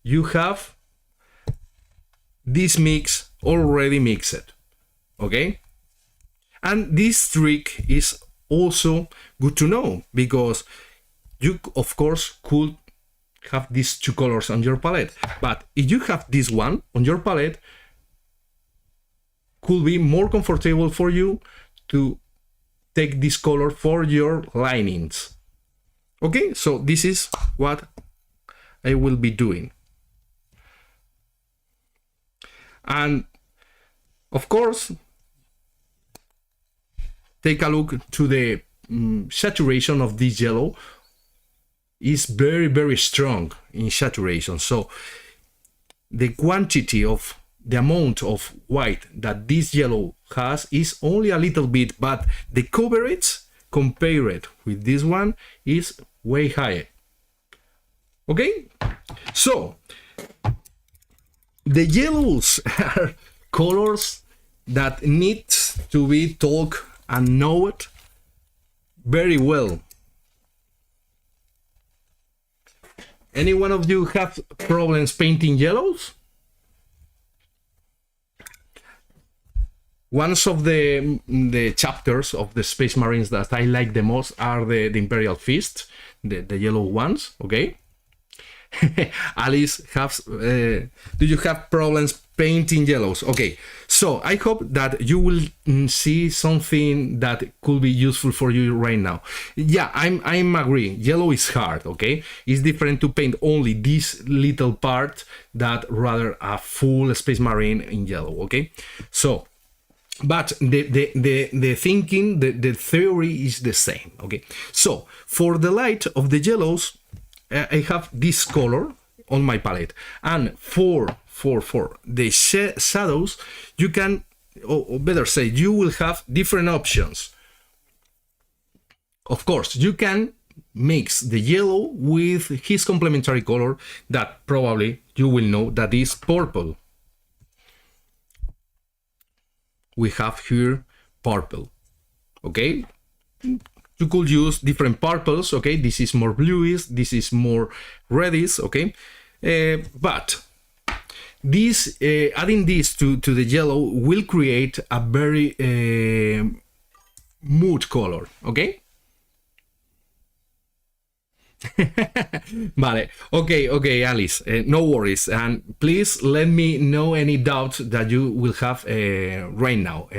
you have this mix already mixed. Okay, and this trick is also good to know because you, of course, could have these two colors on your palette, but if you have this one on your palette, could be more comfortable for you to take this color for your linings. Okay, so this is what I will be doing. And of course, take a look to the saturation of this yellow. Is very, very strong in saturation. So the quantity of the amount of white that this yellow has is only a little bit, but the coverage compared with this one is way higher. Okay, so the yellows are colors that need to be taught and known very well. Any one of you have problems painting yellows? One of the chapters of the Space Marines that I like the most are the Imperial Fist, the yellow ones, okay? Alice, do you have problems painting yellows? Okay, so I hope that you will see something that could be useful for you right now. Yeah, I'm agree. Yellow is hard, okay? It's different to paint only this little part that rather a full Space Marine in yellow, okay? So, but the thinking, the theory is the same, okay? So for the light of the yellows, I have this color on my palette, and for the shadows, you can, or better say, you will have different options. Of course, you can mix the yellow with his complementary color that probably you will know that is purple. We have here purple, okay? You could use different purples, okay? This is more bluish, this is more reddish, okay? But this adding this to the yellow will create a very mood color, okay? Vale, okay, Alice, no worries, and please let me know any doubts that you will have right now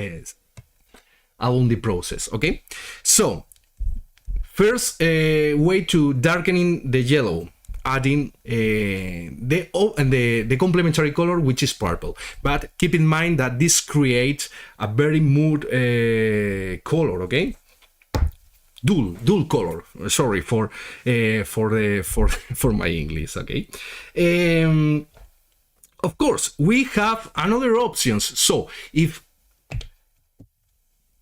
along the process, okay? So, first way to darkening the yellow, adding the complementary color, which is purple. But keep in mind that this creates a very mood color, okay? Dual color. Sorry for my English, okay? Of course, we have another options. So if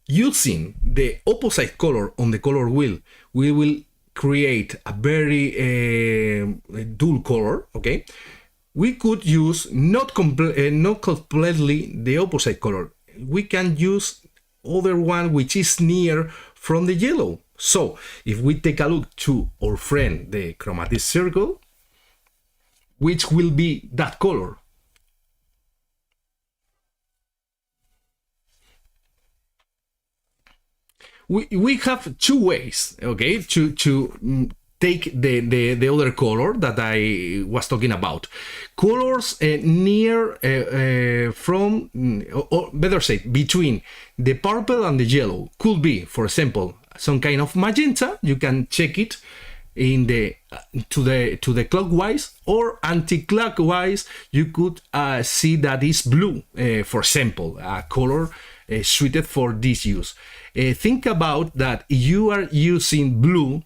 using the opposite color on the color wheel, we will create a very dual color, okay? We could use not completely the opposite color. We can use other one which is near from the yellow. So if we take a look to our friend, the chromatic circle, which will be that color. We have two ways, okay, to take the other color that I was talking about. Colors near from, or better said, between the purple and the yellow could be, for example, some kind of magenta. You can check it in the to the clockwise or anti-clockwise. You could see that is blue, for example, a color suited for this use. Think about that you are using blue,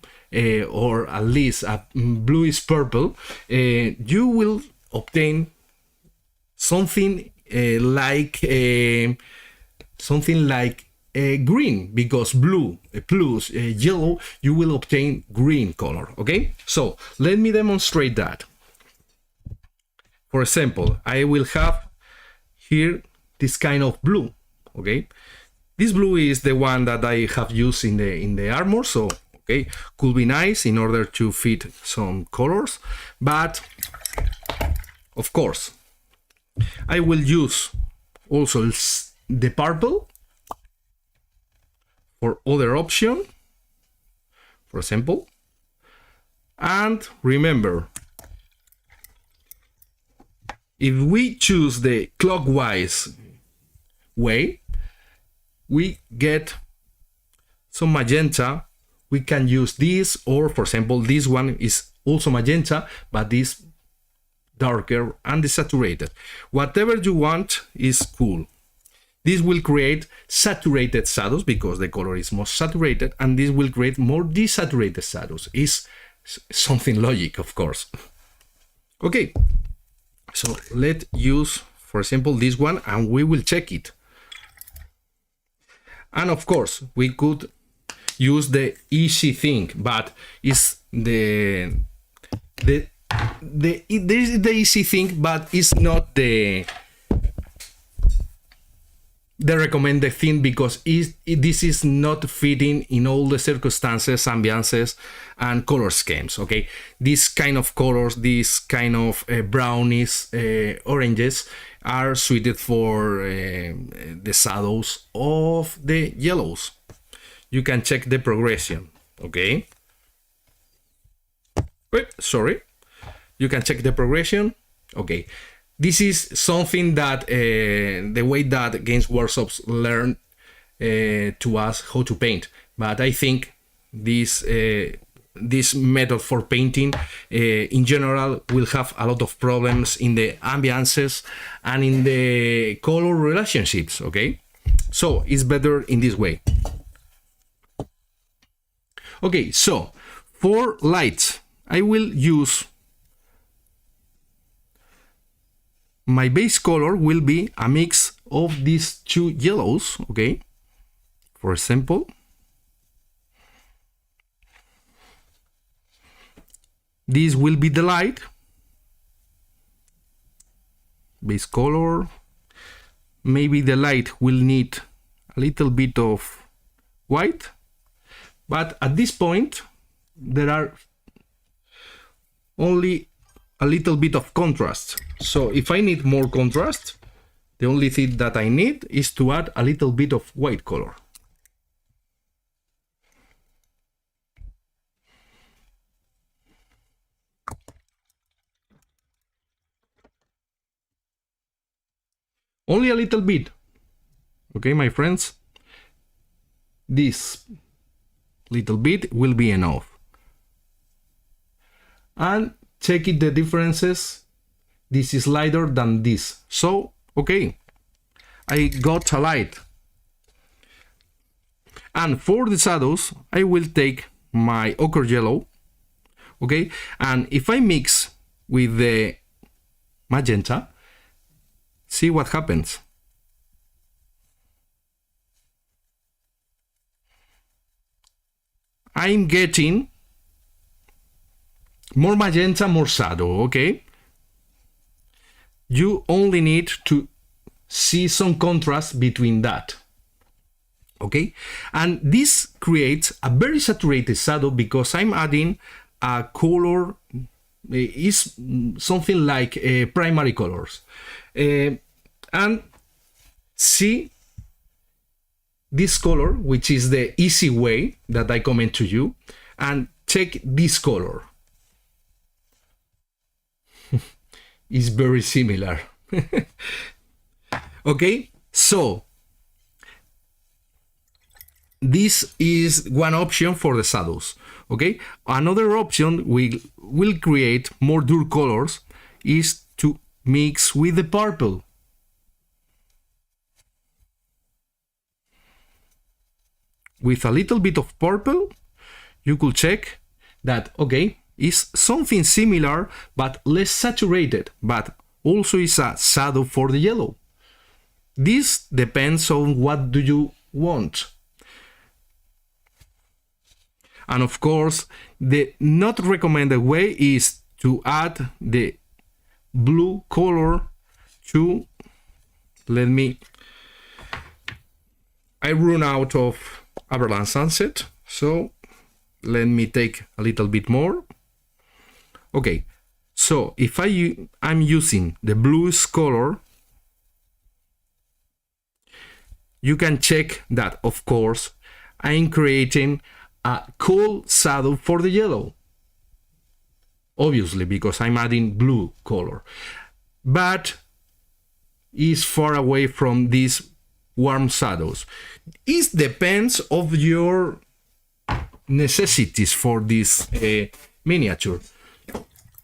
or at least blue is purple, you will obtain something like green, because blue plus yellow, you will obtain green color, okay? So let me demonstrate that. For example, I will have here this kind of blue, okay? This blue is the one that I have used in the armor, so okay, could be nice in order to fit some colors, but of course I will use also the purple for other option, for example. And remember, if we choose the clockwise way, we get some magenta. We can use this, or for example, this one is also magenta, but this darker and desaturated. Whatever you want is cool. This will create saturated shadows because the color is more saturated, and this will create more desaturated shadows. Is something logic, of course. Okay, so let's use, for example, this one, and we will check it. And of course, we could use the easy thing, but it's the easy thing, but it's not the recommended thing, because this is not fitting in all the circumstances, ambiances, and color schemes. Okay, this kind of colors, this kind of brownish, oranges, are suited for the shadows of the yellows. You can check the progression. Okay. Wait, sorry. You can check the progression. Okay. This is something that the way that Games Workshops learn to us how to paint. But I think this method for painting in general will have a lot of problems in the ambiances and in the color relationships. Okay, so it's better in this way. Okay, so for lights, I will use my base color will be a mix of these two yellows, okay? For example, this will be the light base color. Maybe the light will need a little bit of white, but at this point there are only a little bit of contrast. So if I need more contrast, the only thing that I need is to add a little bit of white color. Only a little bit. Okay, my friends, this little bit will be enough. And check it the differences. This is lighter than this. So, okay, I got a light. And for the shadows, I will take my ochre yellow. Okay, and if I mix with the magenta, see what happens. I'm getting more magenta, more shadow, okay? You only need to see some contrast between that, okay? And this creates a very saturated shadow because I'm adding a color, is something like primary colors. And see this color, which is the easy way that I comment to you, and check this color. It's very similar. Okay, so this is one option for the shadows. Okay, another option will create more dull colors is to mix with the purple. With a little bit of purple, you could check that, okay, it's something similar but less saturated, but also is a shadow for the yellow. This depends on what do you want. And of course, the not recommended way is to add the blue color to, I run out of Aberland Sunset, so let me take a little bit more. Okay, so if I'm using the bluish color, you can check that, of course, I'm creating a cold shadow for the yellow. Obviously, because I'm adding blue color. But is far away from these warm shadows. It depends of your necessities for this miniature.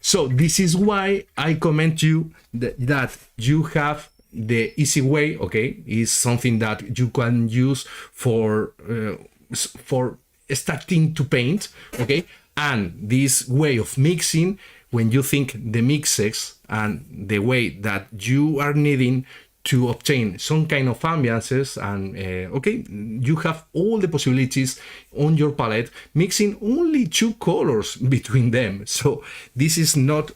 So this is why I comment you that you have the easy way. Okay, is something that you can use for starting to paint. Okay, and this way of mixing, when you think the mixes and the way that you are needing to obtain some kind of ambiances, and okay, you have all the possibilities on your palette, mixing only two colors between them. So this is not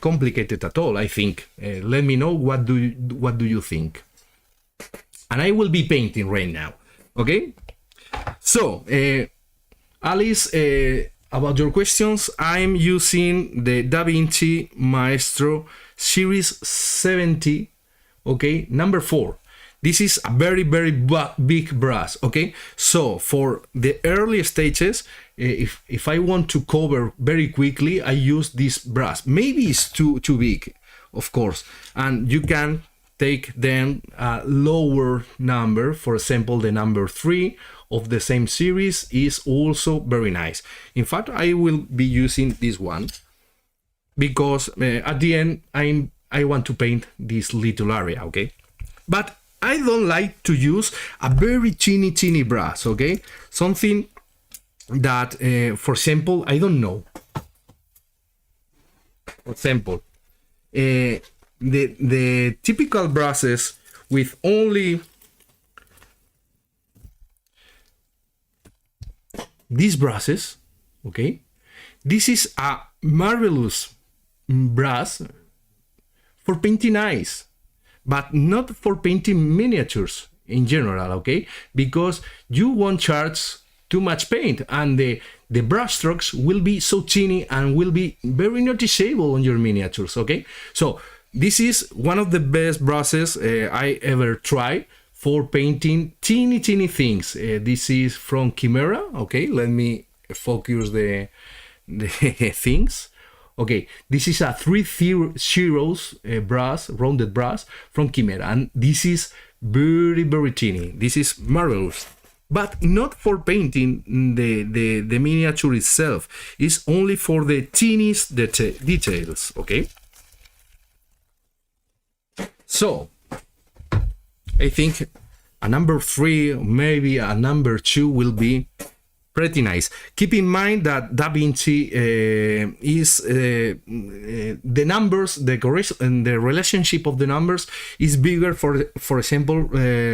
complicated at all, I think. Let me know what do you think. And I will be painting right now. Okay. So Alice, about your questions, I'm using the DaVinci Maestro Series 70. Okay, number 4. This is a very big brush. Okay, so for the early stages, if I want to cover very quickly, I use this brush. Maybe it's too big, of course, and you can take then a lower number. For example, the number 3 of the same series is also very nice. In fact, I will be using this one because at the end I want to paint this little area, okay? But I don't like to use a very teeny brush, okay? Something that, for example, I don't know. For example, the typical brushes with only these brushes, okay, this is a marvelous brush for painting eyes, but not for painting miniatures in general, okay, because you won't charge too much paint, and the brush strokes will be so teeny and will be very noticeable on your miniatures, okay. So this is one of the best brushes I ever tried for painting teeny things. This is from Chimera, okay. Let me focus the things. Okay, this is a 3 zeros brush, rounded brush from Chimera, and this is very teeny. This is marvelous, but not for painting the miniature itself. It's only for the teeniest details, okay. So I think a number 3, maybe a number 2 will be pretty nice. Keep in mind that DaVinci is the numbers, the relationship of the numbers is bigger, for example,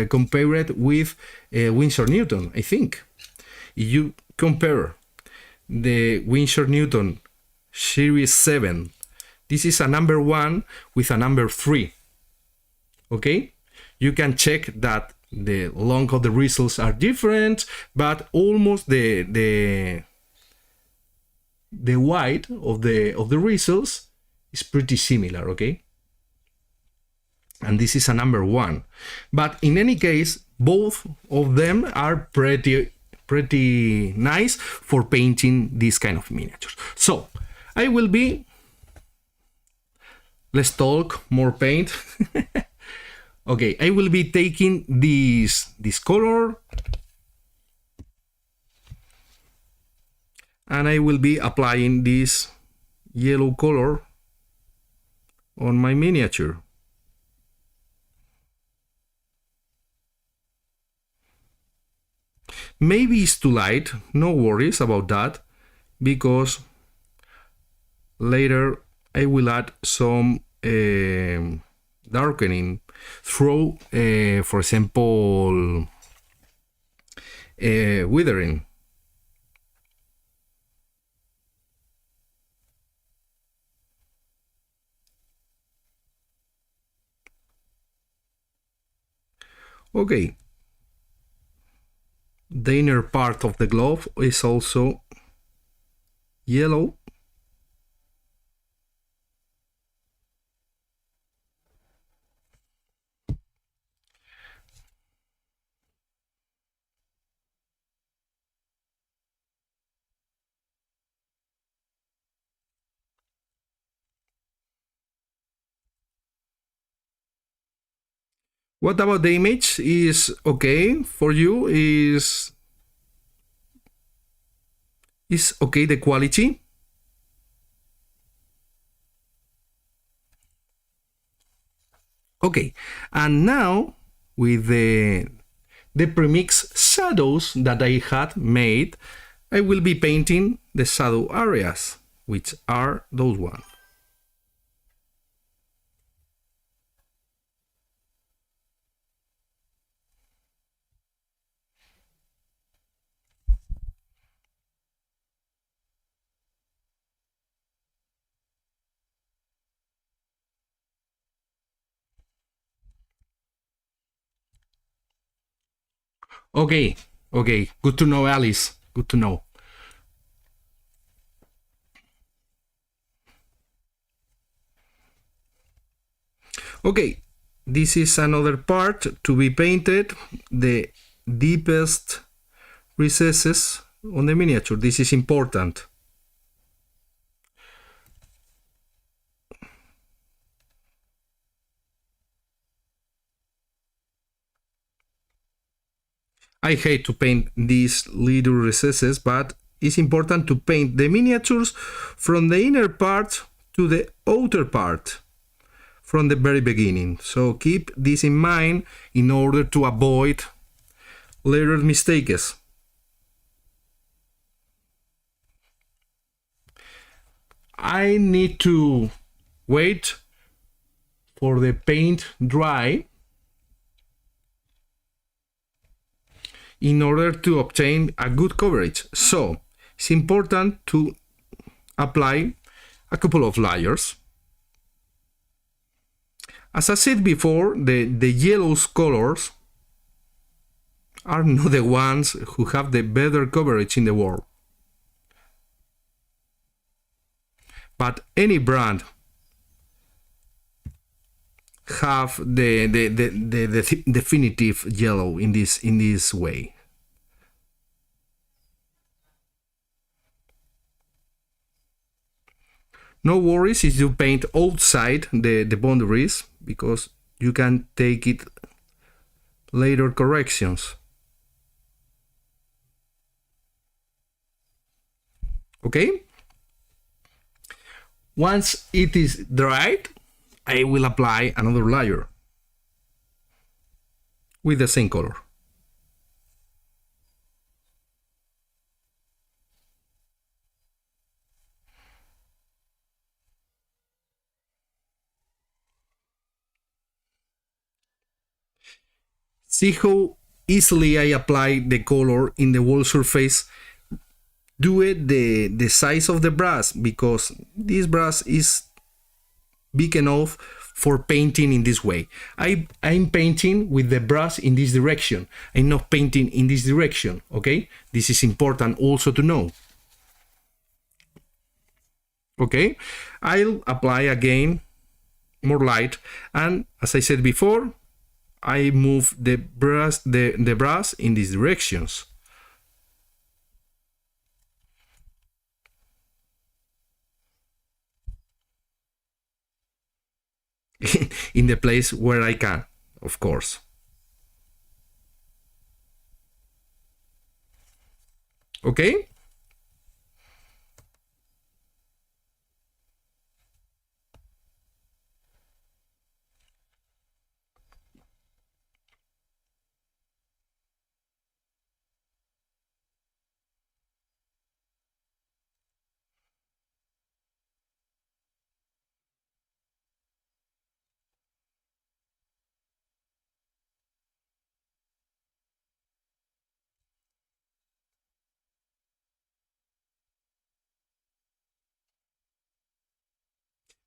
compared with Winsor Newton. I think if you compare the Winsor Newton Series 7, this is a number 1 with a number 3. Okay, you can check that the length of the results are different, but almost the width of the results is pretty similar, okay. And this is a number 1, but in any case, both of them are pretty nice for painting this kind of miniatures. So I will be, let's talk more paint. Okay, I will be taking this color and I will be applying this yellow color on my miniature. Maybe it's too light, no worries about that, because later I will add some darkening through, for example, withering. Okay, the inner part of the glove is also yellow. What about the image? Is okay for you? Is okay the quality? Okay, and now with the premix shadows that I had made, I will be painting the shadow areas, which are those ones. Okay, okay, good to know, Alice. Good to know. Okay, this is another part to be painted, the deepest recesses on the miniature. This is important. I hate to paint these little recesses, but it's important to paint the miniatures from the inner part to the outer part from the very beginning. So keep this in mind in order to avoid later mistakes. I need to wait for the paint dry in order to obtain a good coverage. So it's important to apply a couple of layers. As I said before, the yellow colors are not the ones who have the better coverage in the world. But any brand have the definitive yellow in this way. No worries if you paint outside the boundaries, because you can take it later corrections. Okay? Once it is dried, I will apply another layer with the same color. See how easily I apply the color in the wall surface due the size of the brush, because this brush is big enough for painting in this way. I'm painting with the brush in this direction. I'm not painting in this direction, okay? This is important also to know. Okay, I'll apply again more light, and as I said before, I move the brush in these directions. In the place where I can, of course. Okay?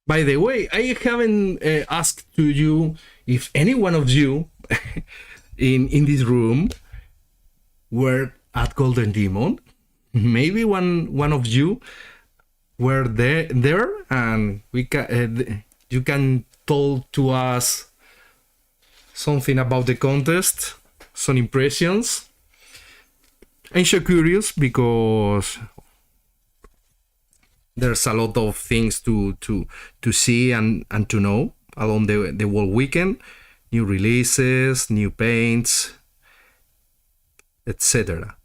By the way, I haven't asked to you if any one of you in this room were at Golden Demon. Maybe one of you were there, and we can you can tell to us something about the contest, some impressions. I'm so curious because there's a lot of things to see and to know along the whole weekend. New releases, new paints, etc.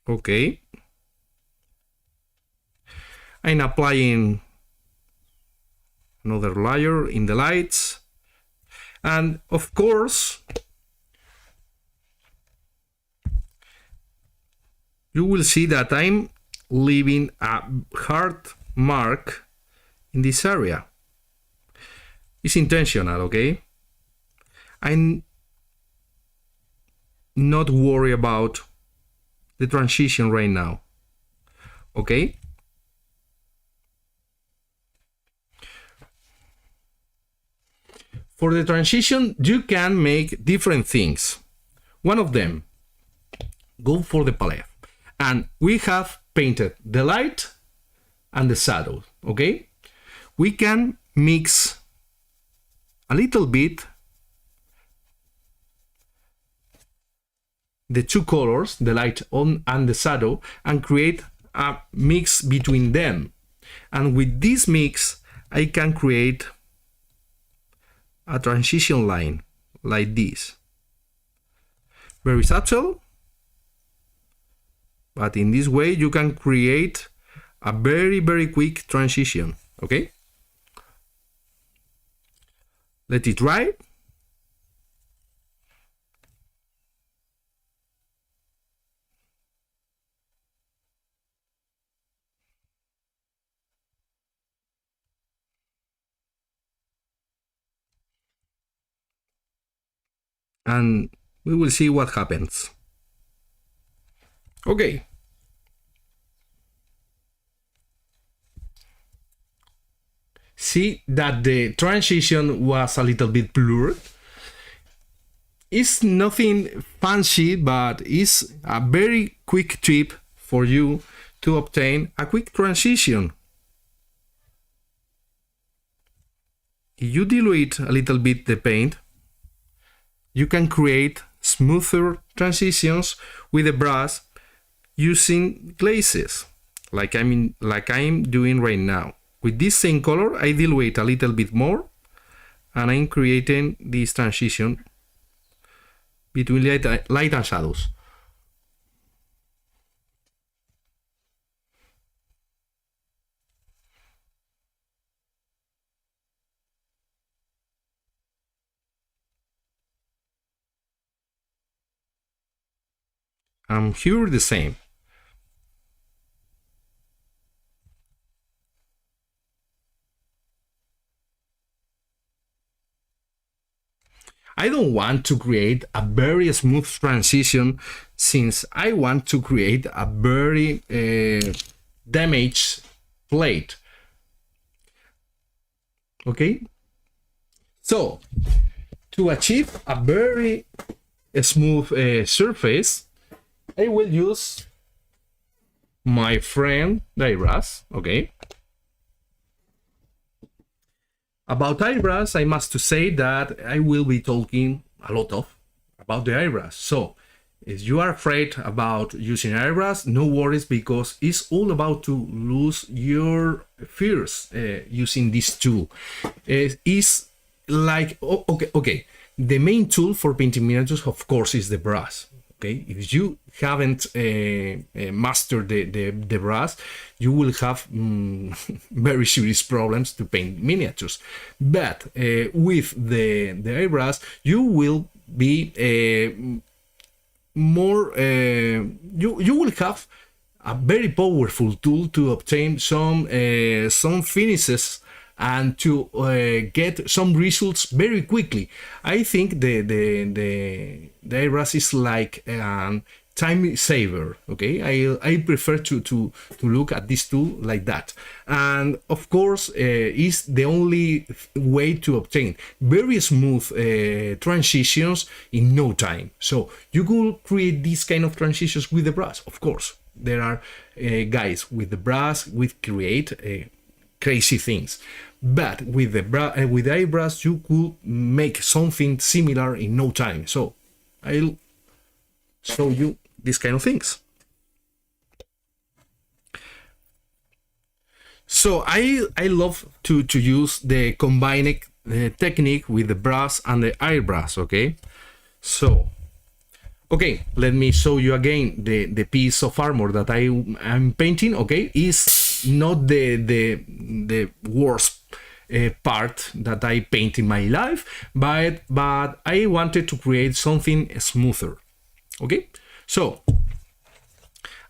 Okay. I'm applying another layer in the lights, and of course you will see that I'm leaving a hard mark in this area. It's intentional, okay? I'm not worried about the transition right now, okay? For the transition, you can make different things. One of them, go for the palette. And we have painted the light and the shadow, okay? We can mix a little bit the two colors, the light on and the shadow, and create a mix between them. And with this mix, I can create a transition line like this. Very subtle, but in this way you can create a very quick transition, okay? Let it dry. and we will see what happens. Okay. See that the transition was a little bit blurred. It's nothing fancy, but it's a very quick tip for you to obtain a quick transition. If you dilute a little bit the paint, you can create smoother transitions with the brush using glazes, like I'm doing right now. With this same color, I dilute a little bit more, and I'm creating this transition between light and shadows. And here the same. I don't want to create a very smooth transition, since I want to create a very damaged plate. Okay? So, to achieve a very smooth surface, I will use my friend the eyebrush. Okay? About eyebrows, I must say that I will be talking a lot about the eyebrows. So, if you are afraid about using eyebrows, no worries, because it's all about to lose your fears using this tool. It's like, okay, the main tool for painting miniatures, of course, is the brush. Okay, if you haven't mastered the brush, you will have very serious problems to paint miniatures. But with the airbrush, you will be you will have a very powerful tool to obtain some finishes and to get some results very quickly. I think the airbrush is like a time saver. Okay, I prefer to look at this tool like that, and of course is the only way to obtain very smooth transitions in no time. So you could create these kind of transitions with the brush. Of course, there are guys with the brush with create crazy things, but with the airbrush you could make something similar in no time. So I'll show you these kind of things. So I love to use the combined technique with the brush and the airbrush. Okay, so okay, let me show you again the piece of armor that I'm painting. Okay, is not the worst part that I paint in my life, but I wanted to create something smoother. Okay, so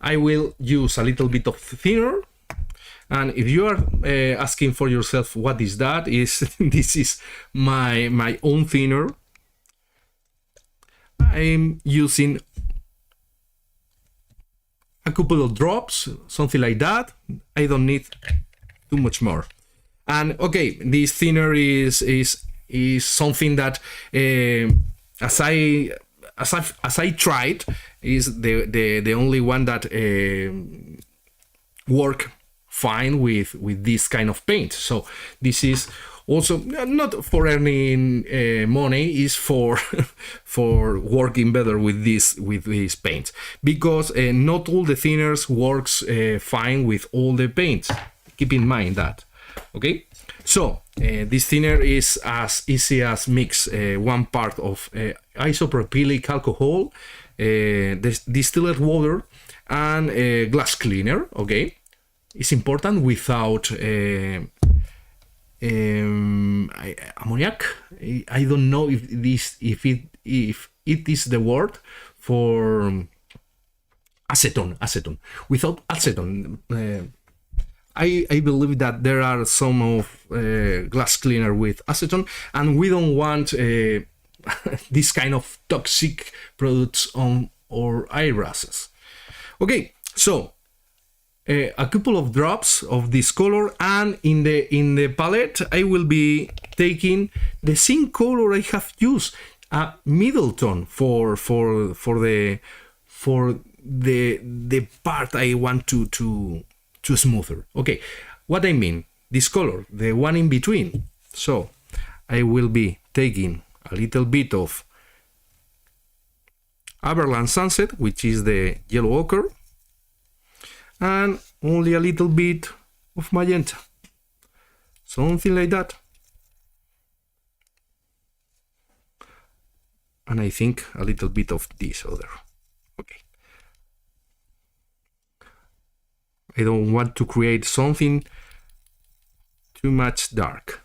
I will use a little bit of thinner, and if you are asking for yourself what is that, is this is my own thinner. I'm using a couple of drops, something like that. I don't need too much more. And okay, this thinner is something that as I tried, is the only one that work fine with this kind of paint. So this is also not for earning money, is for for working better with this paint, because not all the thinners works fine with all the paints. Keep in mind that. Okay, so this thinner is as easy as mix 1 part of isopropylic alcohol, distilled water, and glass cleaner. Okay, it's important without ammoniac. I don't know if it is the word for acetone. Without acetone, I believe that there are some of glass cleaner with acetone, and we don't want this kind of toxic products on our eyebrushes. Okay, so a couple of drops of this color, and in the palette I will be taking the same color I have used, a middle tone for the part I want to smoother. Okay, what I mean, this color, the one in between. So I will be taking a little bit of Aberland Sunset, which is the yellow ochre, and only a little bit of magenta, something like that. And I think a little bit of this other. Okay. I don't want to create something too much dark.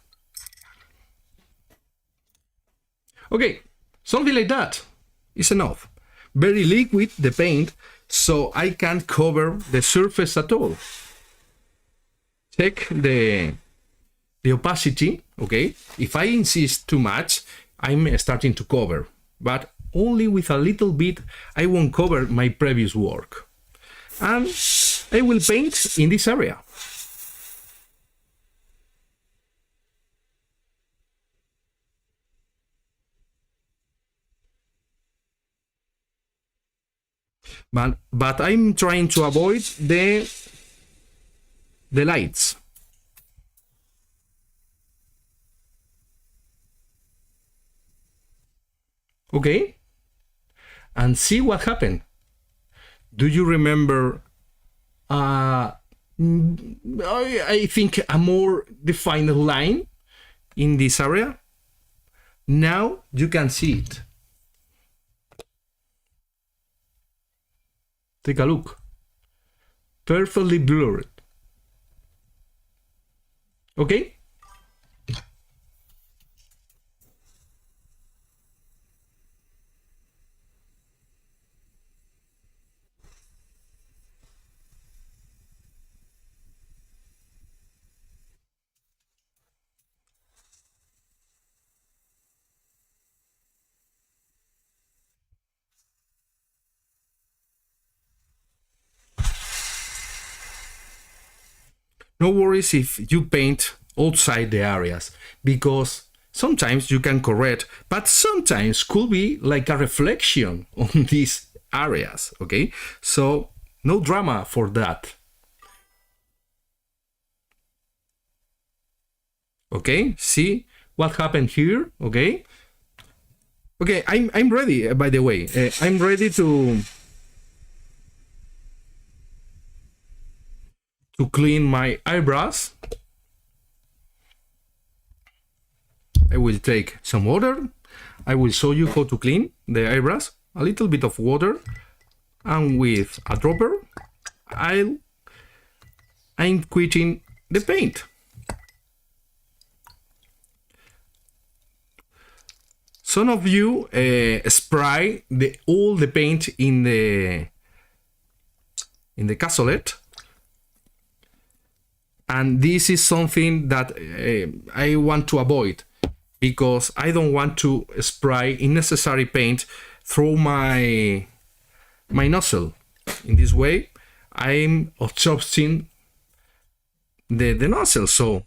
Okay, something like that is enough. Very liquid, the paint, so I can't cover the surface at all. Check the opacity, okay? If I insist too much, I'm starting to cover, but only with a little bit, I won't cover my previous work. And I will paint in this area. But I'm trying to avoid the lights. Okay? And see what happened. Do you remember I think a more defined line in this area? Now you can see it. Take a look. Perfectly blurred. Okay? No worries if you paint outside the areas, because sometimes you can correct, but sometimes could be like a reflection on these areas, okay? So no drama for that. Okay, see what happened here, okay? Okay, I'm ready, by the way. I'm ready to clean my eyebrows. I will take some water. I will show you how to clean the eyebrows. A little bit of water, and with a dropper, I'm quitting the paint. Some of you spray all the paint in the cassoulet. And this is something that I want to avoid, because I don't want to spray unnecessary paint through my nozzle. In this way, I'm obstructing the nozzle, so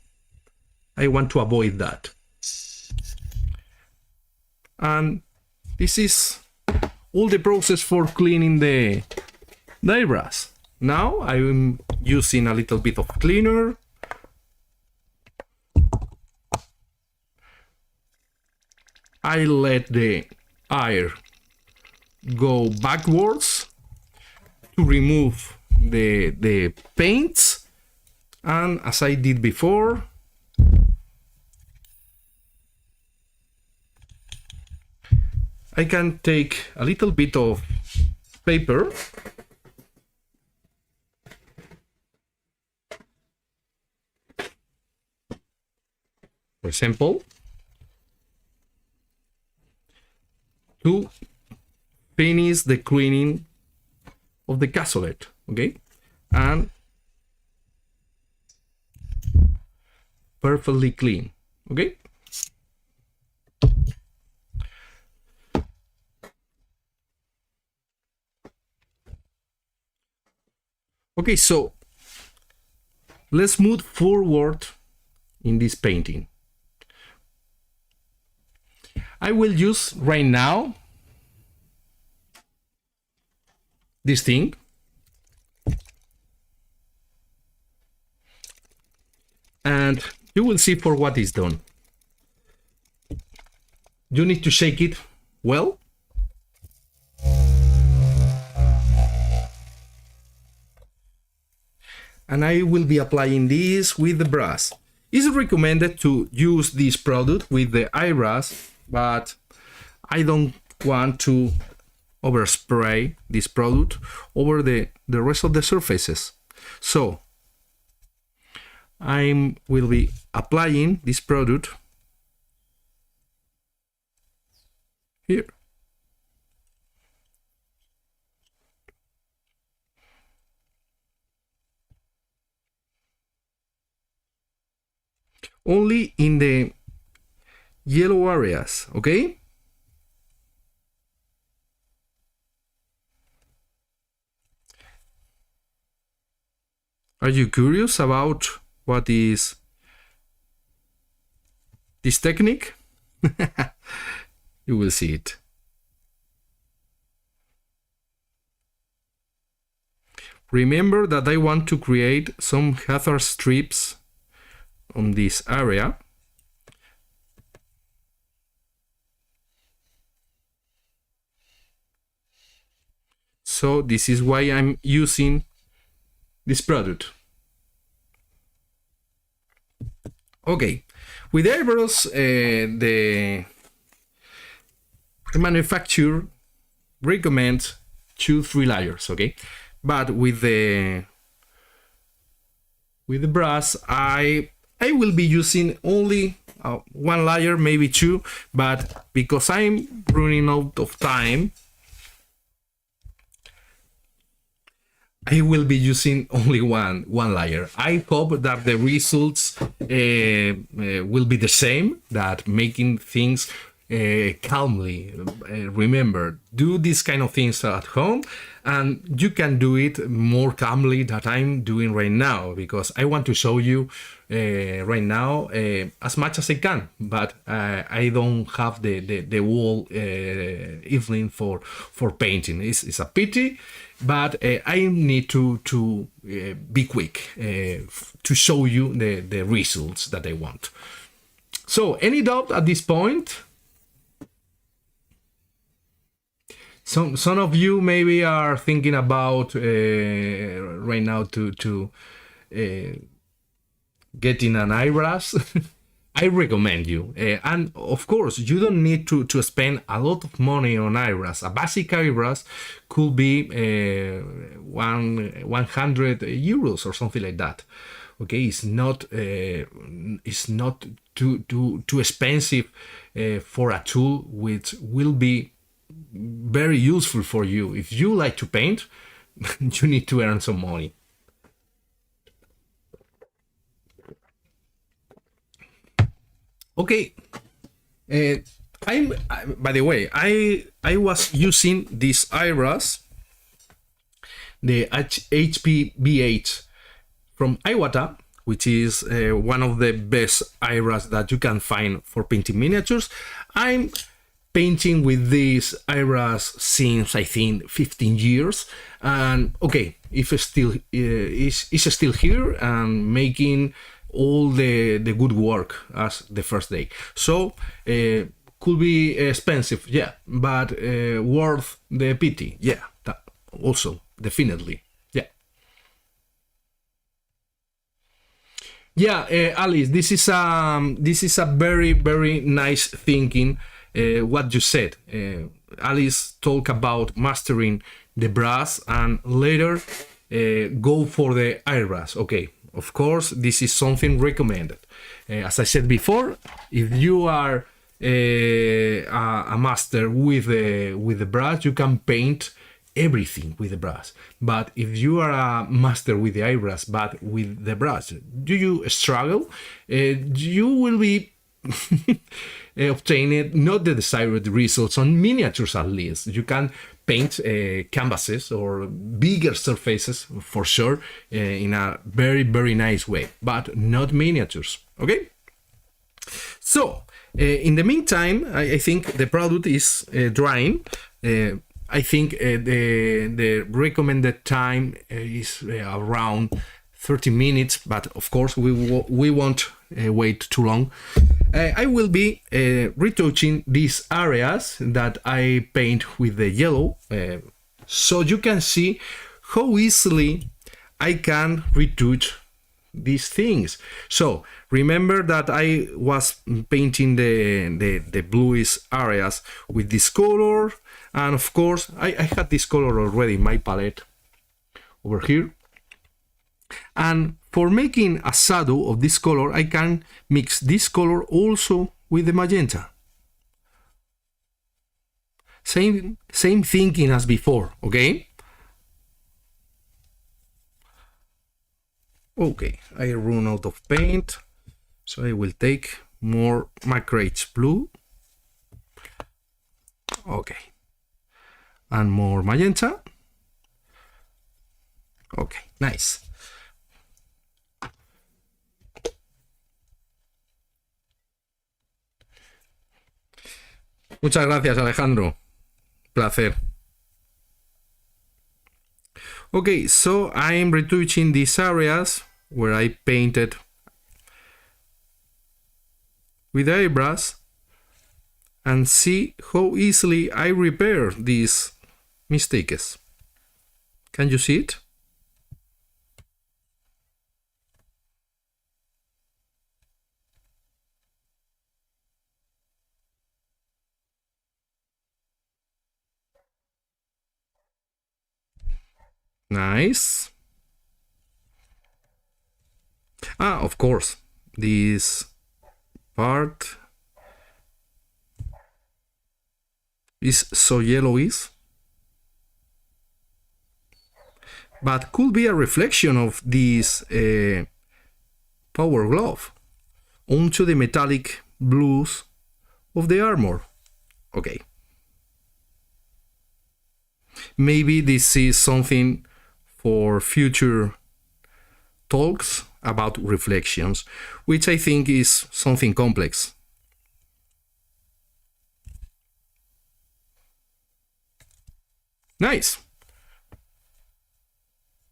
I want to avoid that. And this is all the process for cleaning the eyebrows. Now I'm using a little bit of cleaner. I let the air go backwards to remove the paints, and as I did before, I can take a little bit of paper . For example, to finish the cleaning of the cassoulet, okay? And perfectly clean, okay? Okay, so let's move forward in this painting. I will use right now this thing. And you will see for what is done. You need to shake it well. And I will be applying this with the brush. It's recommended to use this product with the eyebrush, but I don't want to overspray this product over the rest of the surfaces. So I will be applying this product here. Only in the yellow areas, okay? Are you curious about what is this technique? You will see it. Remember that I want to create some hazard strips on this area. So this is why I'm using this product. Okay, with eyebrows, the manufacturer recommends 2-3 layers, okay? But with the brush, I will be using only 1 layer, maybe 2, but because I'm running out of time, I will be using only one layer. I hope that the results will be the same, that making things calmly. Remember, do these kind of things at home, and you can do it more calmly than I'm doing right now, because I want to show you right now as much as I can, but I don't have the whole evening for painting. It's a pity, but I need to be quick to show you the results that I want. So, any doubt at this point? Some of you maybe are thinking about right now to getting an eyebrush. I recommend you, and of course you don't need to spend a lot of money on eyebrows. A basic eyebrows could be 100 euros or something like that. Okay, it's not too expensive for a tool which will be very useful for you. If you like to paint, you need to earn some money. Okay, by the way, I was using this eyebrush, the HPBH from Iwata, which is one of the best eyebrush that you can find for painting miniatures. I'm painting with this eyebrush since I think 15 years, and okay, if it's still is still here and making all the good work as the first day. So could be expensive, yeah, but worth the pity, yeah. That also definitely, yeah. Yeah, Alice, this is a very nice thinking. What you said. Alice talked about mastering the brush and later go for the airbrush. Okay, of course, this is something recommended. As I said before, if you are a master with the brush, you can paint everything with the brush. But if you are a master with the airbrush, but with the brush, do you struggle? You will be obtain not the desired results on miniatures. At least you can paint canvases or bigger surfaces for sure in a very nice way, but not miniatures. Okay, so in the meantime, I think the product is drying. I think the recommended time is around 30 minutes, but of course we won't wait too long. I will be retouching these areas that I paint with the yellow, so you can see how easily I can retouch these things. So remember that I was painting the bluish areas with this color, and of course I had this color already in my palette over here. And for making a shadow of this color, I can mix this color also with the magenta. Same thinking as before, okay? Okay, I run out of paint, so I will take more Macrage blue. Okay, and more magenta. Okay, nice. Muchas gracias, Alejandro. Placer. Okay, so I'm retouching these areas where I painted with the airbrush, and see how easily I repair these mistakes. Can you see it? Nice. Of course, this part is so yellowish, but could be a reflection of this power glove onto the metallic blues of the armor. Okay. Maybe this is something for future talks about reflections, which I think is something complex. Nice.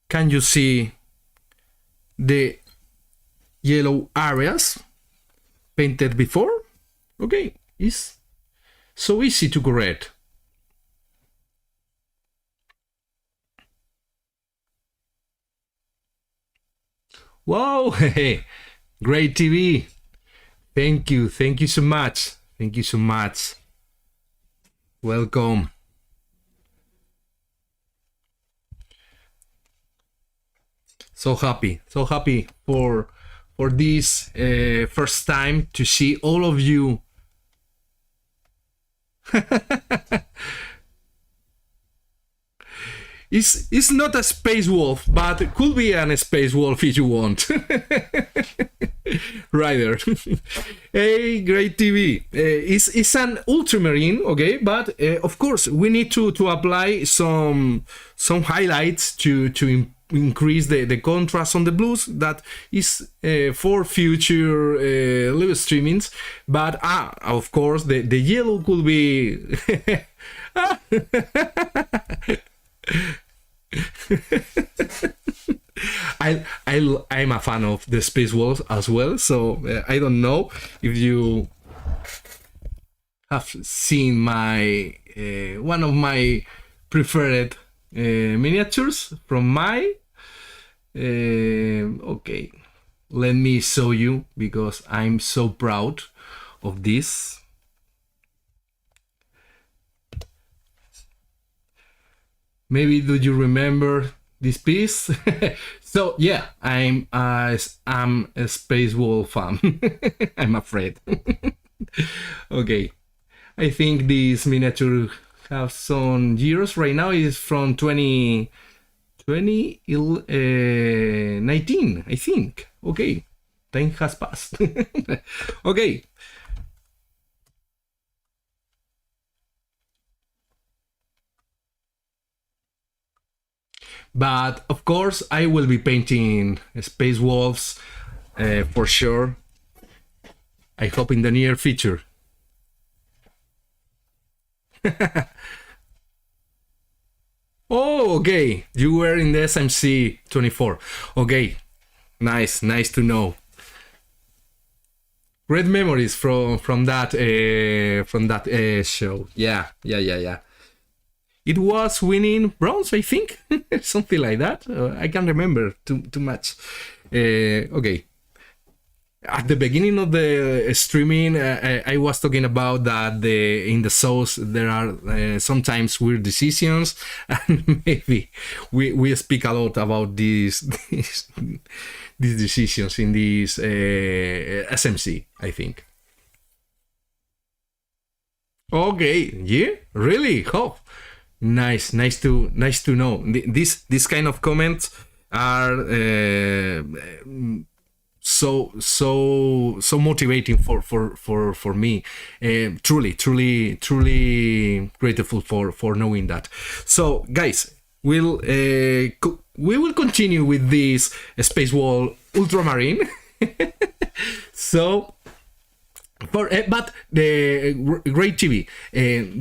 Can you see the yellow areas painted before? Okay, it's so easy to correct. Wow, great TV. Thank you so much. Thank you so much. Welcome. So happy for this first time to see all of you. It's not a space wolf, but it could be a space wolf if you want. Right there. Hey, great TV. It's an ultramarine, okay, but of course we need to apply some highlights to increase the contrast on the blues. That is for future live streamings. But of course the yellow could be. I'm a fan of the Space Wolves as well, so I don't know if you have seen my one of my preferred miniatures from my okay, let me show you because I'm so proud of this. Maybe do you remember this piece? So yeah, I'm a Space Wolf fan. I'm afraid. Okay, I think this miniature has some years. Right now is from 2019, I think. Okay, time has passed. Okay. But of course, I will be painting Space Wolves for sure. I hope in the near future. Oh, okay. You were in the SMC 24. Okay, nice to know. Great memories from that show. Yeah. It was winning bronze, I think, something like that. I can't remember too much. Okay. At the beginning of the streaming, I was talking about that in the shows there are sometimes weird decisions, and maybe we speak a lot about these decisions in this SMC, I think. Okay, yeah, really? Oh, nice to know. This kind of comments are so motivating for me. Truly grateful for knowing that. So guys, we will continue with this Space Wall Ultramarine. So but the great TV,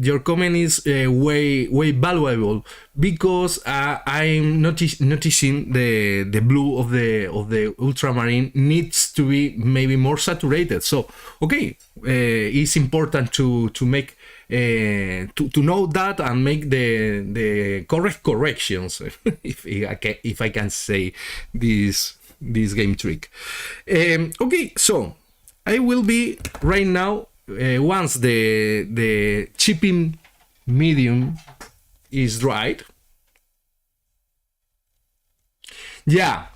your comment is way valuable, because I'm noticing the blue of the ultramarine needs to be maybe more saturated. So okay, it's important to make to know that and make the correct corrections, if I can say this game trick. Okay, so I will be right now, once the chipping medium is dried. Yeah.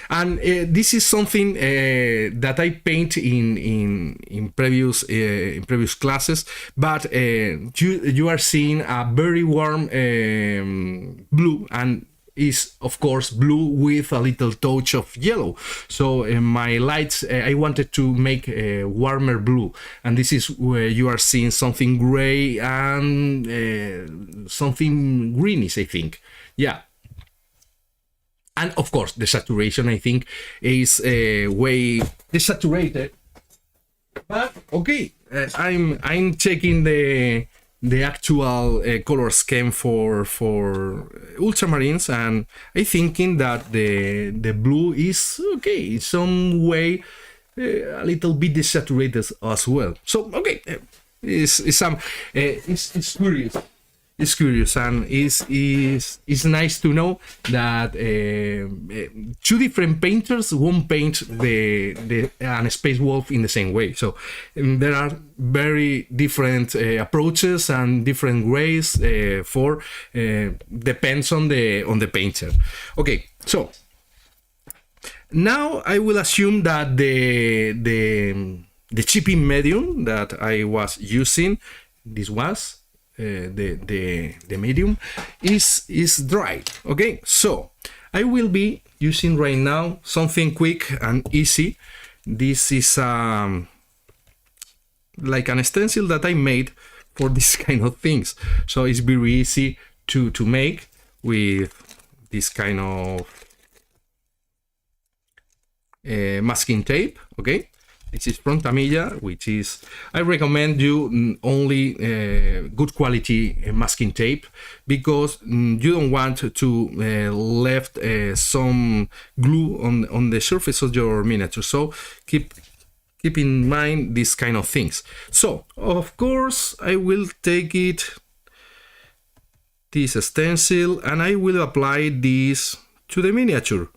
And this is something that I paint in previous classes, but you are seeing a very warm blue, and is of course blue with a little touch of yellow. So my lights, I wanted to make a warmer blue, and this is where you are seeing something gray and something greenish, I think. Yeah. And of course the saturation, I think, is way desaturated. But okay, I'm checking the actual color scheme for ultramarines, and I thinking that the blue is okay in some way, a little bit desaturated as well. So okay, it's curious. It's curious, and it's nice to know that two different painters won't paint an Space Wolf in the same way. So there are very different approaches and different ways for depends on the painter. Okay, so now I will assume that the chipping medium that I was using, this was the medium, is dry. Okay, so I will be using right now something quick and easy. This is like an stencil that I made for this kind of things, so it's very easy to make with this kind of masking tape. Okay, this is from Tamiya, which is, I recommend you only good quality masking tape, because you don't want to left some glue on the surface of your miniature. So keep in mind these kind of things. So of course I will take this stencil and I will apply this to the miniature.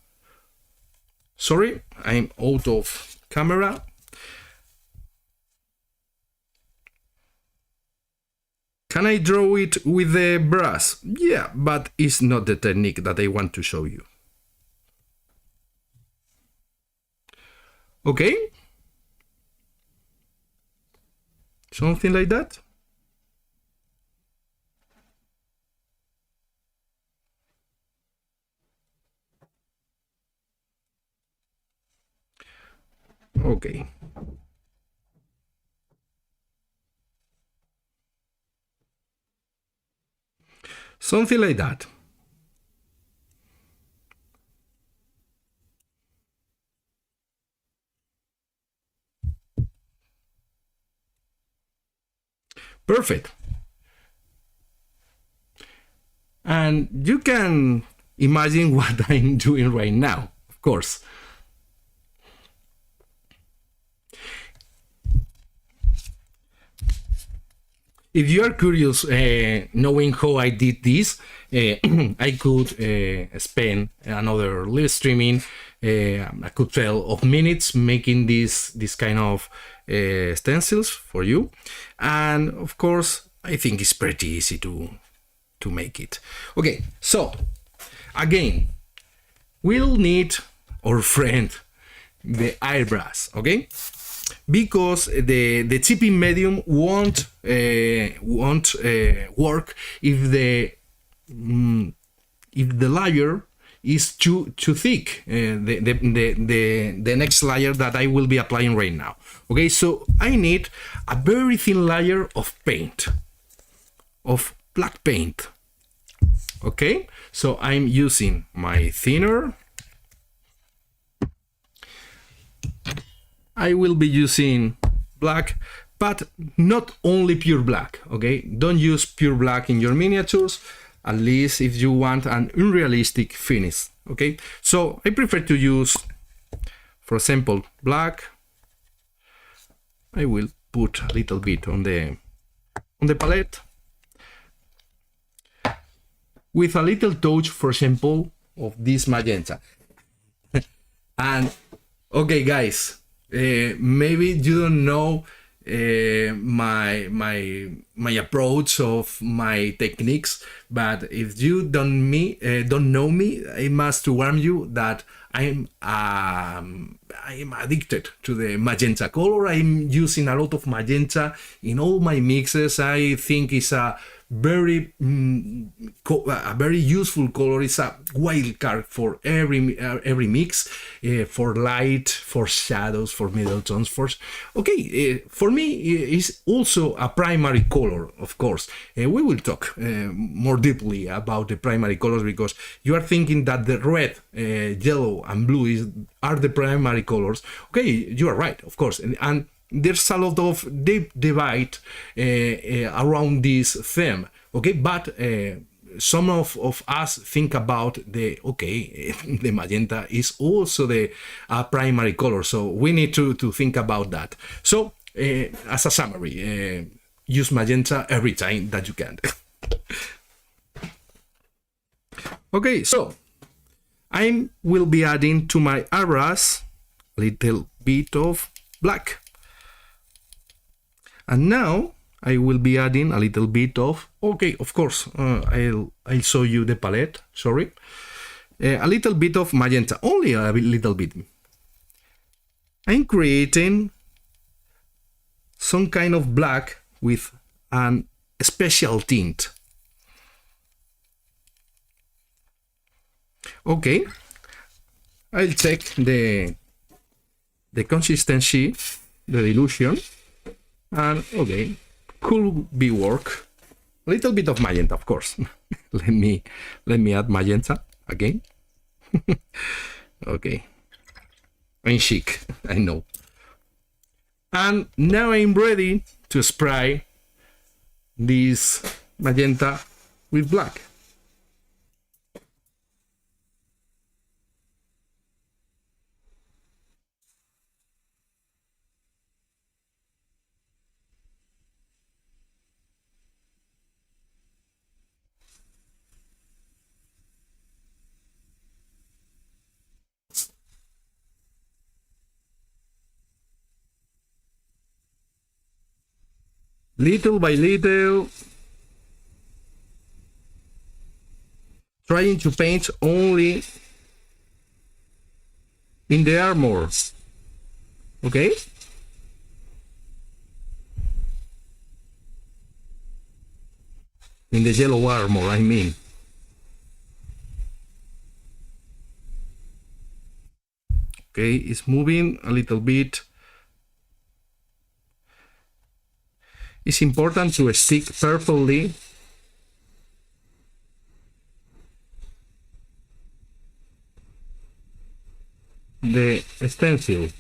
Sorry, I'm out of camera. Can I draw it with the brush? Yeah, but it's not the technique that I want to show you. Okay? Something like that? Okay. Something like that. Perfect. And you can imagine what I'm doing right now, of course. If you are curious knowing how I did this, I could spend another live streaming, I could tell of minutes making this kind of stencils for you. And of course, I think it's pretty easy to make it. Okay, so again, we'll need our friend, the airbrush, okay? Because the chipping medium won't work if the layer is too thick. The next layer that I will be applying right now. Okay, so I need a very thin layer of paint, of black paint. Okay, so I'm using my thinner. I will be using black, but not only pure black, okay? Don't use pure black in your miniatures, at least if you want an unrealistic finish, okay? So I prefer to use, for example, black. I will put a little bit on the palette. With a little touch, for example, of this magenta. And, okay, guys, maybe you don't know my approach of my techniques, but if you don't know me, I must warn you that I'm addicted to the magenta color. I'm using a lot of magenta in all my mixes. I think it's a very useful color. It's a wild card for every mix, for light, for shadows, for middle tones. For me, it's also a primary color. Of course, we will talk more deeply about the primary colors, because you are thinking that the red, yellow, and blue are the primary colors. Okay, you are right, of course, and there's a lot of deep debate around this theme, okay? But some of us think about the magenta is also the primary color, so we need to think about that. So, as a summary, use magenta every time that you can. Okay, so I will be adding to my airbrush a little bit of black. And now I will be adding a little bit of, of course, I'll show you the palette, sorry. A little bit of magenta, only a little bit. I'm creating some kind of black with a special tint. Okay, I'll check the consistency, the dilution. And okay, could be work. A little bit of magenta, of course. let me add magenta again. Okay, I'm chic, I know. And now I'm ready to spray this magenta with black. Little by little, trying to paint only in the armor, okay? In the yellow armor, I mean. Okay, it's moving a little bit. It's important to stick perfectly the stencil.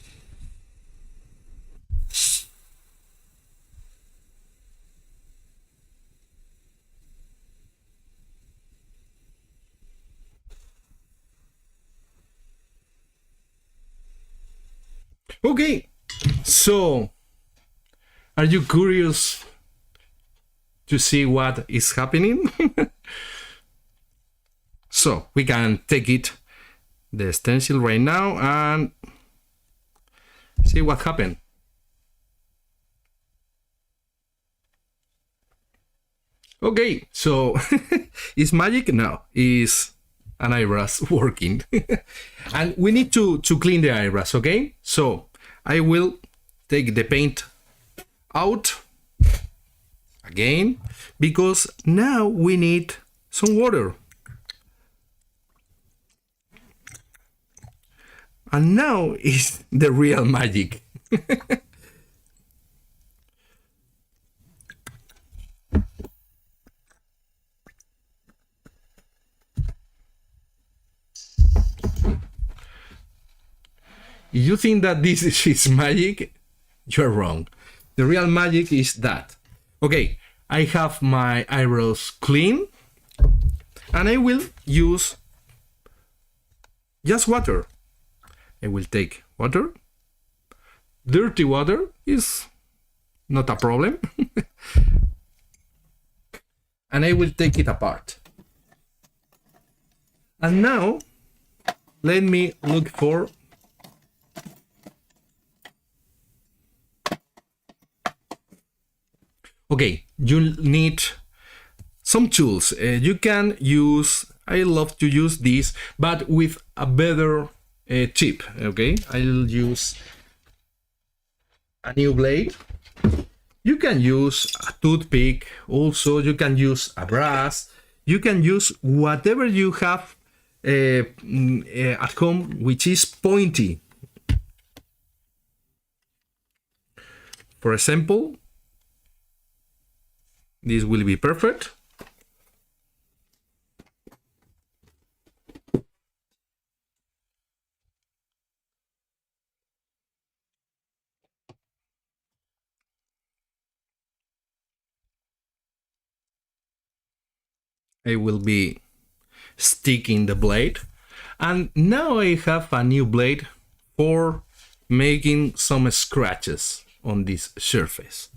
Okay, so are you curious to see what is happening? So we can take it, the stencil right now, and see what happened. Okay, so is magic? No, is an eyebrush working. And we need to clean the eyebrush, okay? So I will take the paint out again, because now we need some water. And now is the real magic. If you think that this is magic, you're wrong. The real magic is that. Okay, I have my eyebrows clean, and I will use just water. I will take water. Dirty water is not a problem. And I will take it apart. And now, let me look for okay, you need some tools. You can use, I love to use this, but with a better tip, okay? I'll use a new blade. You can use a toothpick, also you can use a brush, you can use whatever you have at home which is pointy. For example, this will be perfect. I will be sticking the blade, and now I have a new blade for making some scratches on this surface.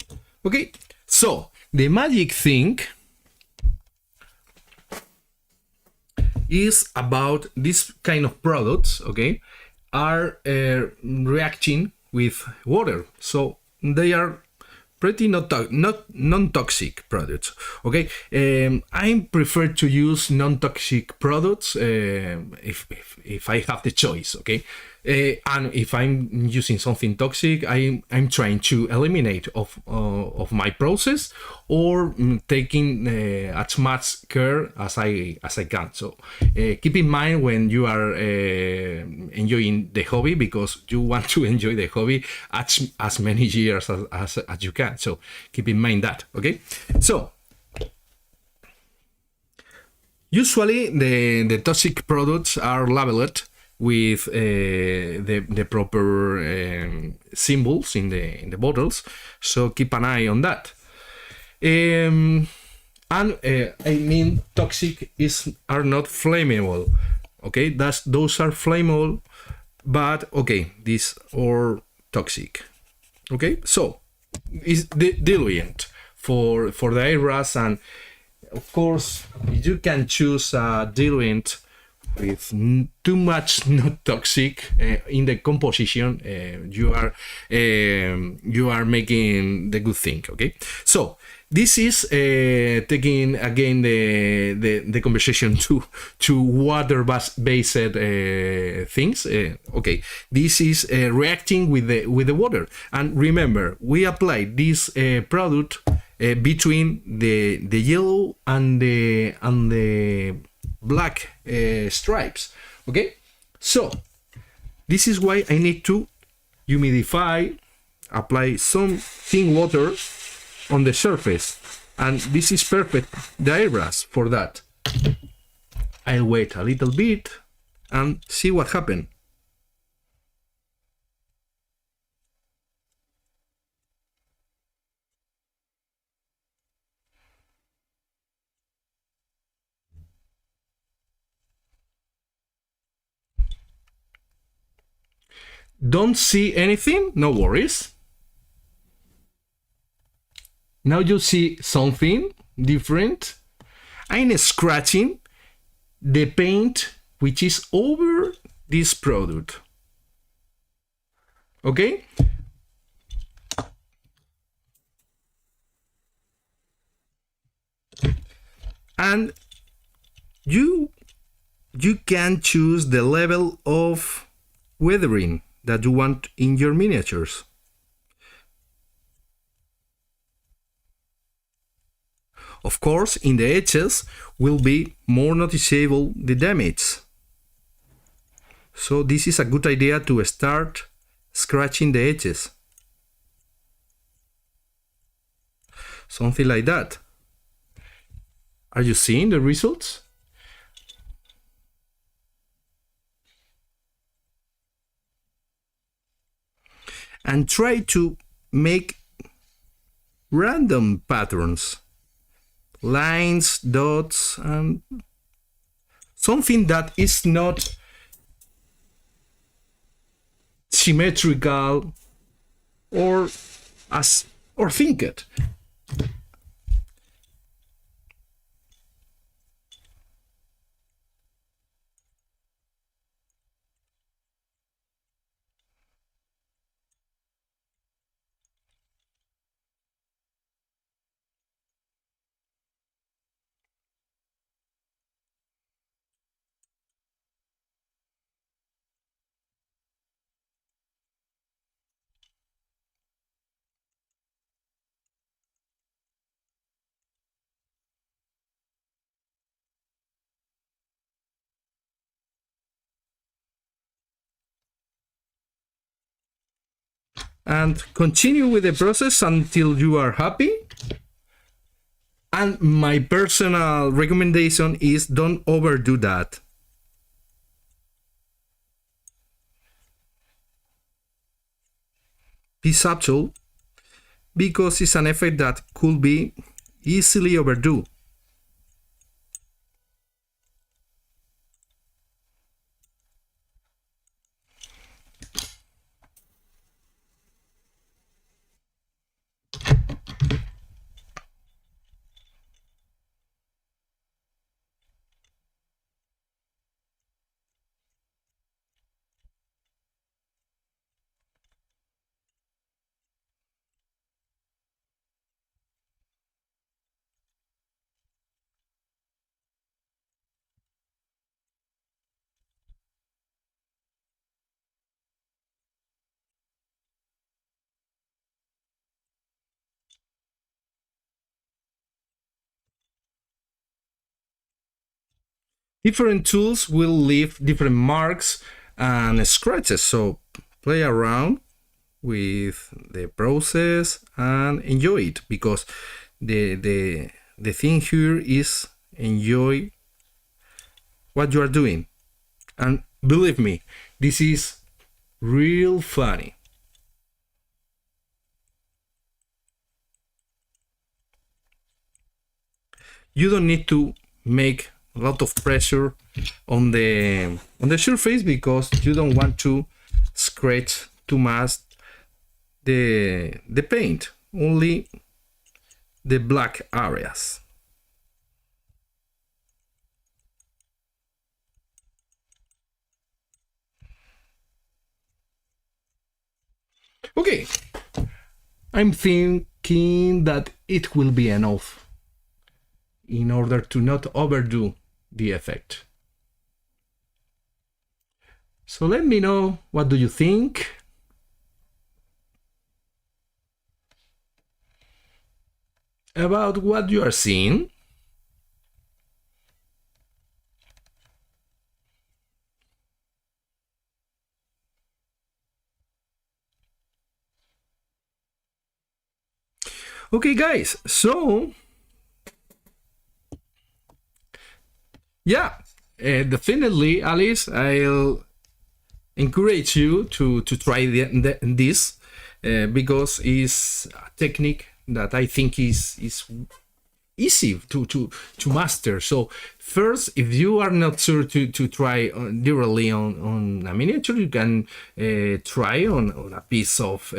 Okay, so the magic thing is about this kind of products, okay, are reacting with water, so they are pretty not non-toxic products, okay. I prefer to use non-toxic products if I have the choice, okay. And if I'm using something toxic, I'm trying to eliminate of my process, or taking as much care as I can. So keep in mind when you are enjoying the hobby, because you want to enjoy the hobby as many years as you can. So keep in mind that, okay. So usually the toxic products are labeled with the proper symbols in the bottles, so keep an eye on that. And I mean, toxic are not flammable, okay. Those are flammable, but okay, these are toxic, okay. So is the diluent for the airbrush, and of course you can choose a diluent with too much not toxic in the composition. You are making the good thing, okay. So this is taking again the conversation to water based things, okay. This is reacting with the water, and remember, we apply this product between the yellow and the black stripes, okay. So this is why I need to humidify, apply some thin water on the surface, and this is perfect, the airbrush, for that. I'll wait a little bit and see what happened. Don't see anything? No worries. Now you see something different. I'm scratching the paint which is over this product. Okay? And you can choose the level of weathering that you want in your miniatures. Of course, in the edges will be more noticeable the damage. So this is a good idea to start scratching the edges. Something like that. Are you seeing the results? And try to make random patterns. Lines, dots, and something that is not symmetrical or think it. And continue with the process until you are happy. And my personal recommendation is don't overdo that. Be subtle, because it's an effect that could be easily overdue. Different tools will leave different marks and scratches, so play around with the process and enjoy it, because the thing here is enjoy what you are doing. And believe me, this is real funny. You don't need to make a lot of pressure on the surface, because you don't want to scratch too much the paint, only the black areas. Okay, I'm thinking that it will be enough in order to not overdo the effect. So let me know, what do you think? About what you are seeing? Okay, guys, so yeah, definitely, Alice, I'll encourage you to try this because it's a technique that I think is easy to master. So first, if you are not sure to try directly on a miniature, you can try on a piece of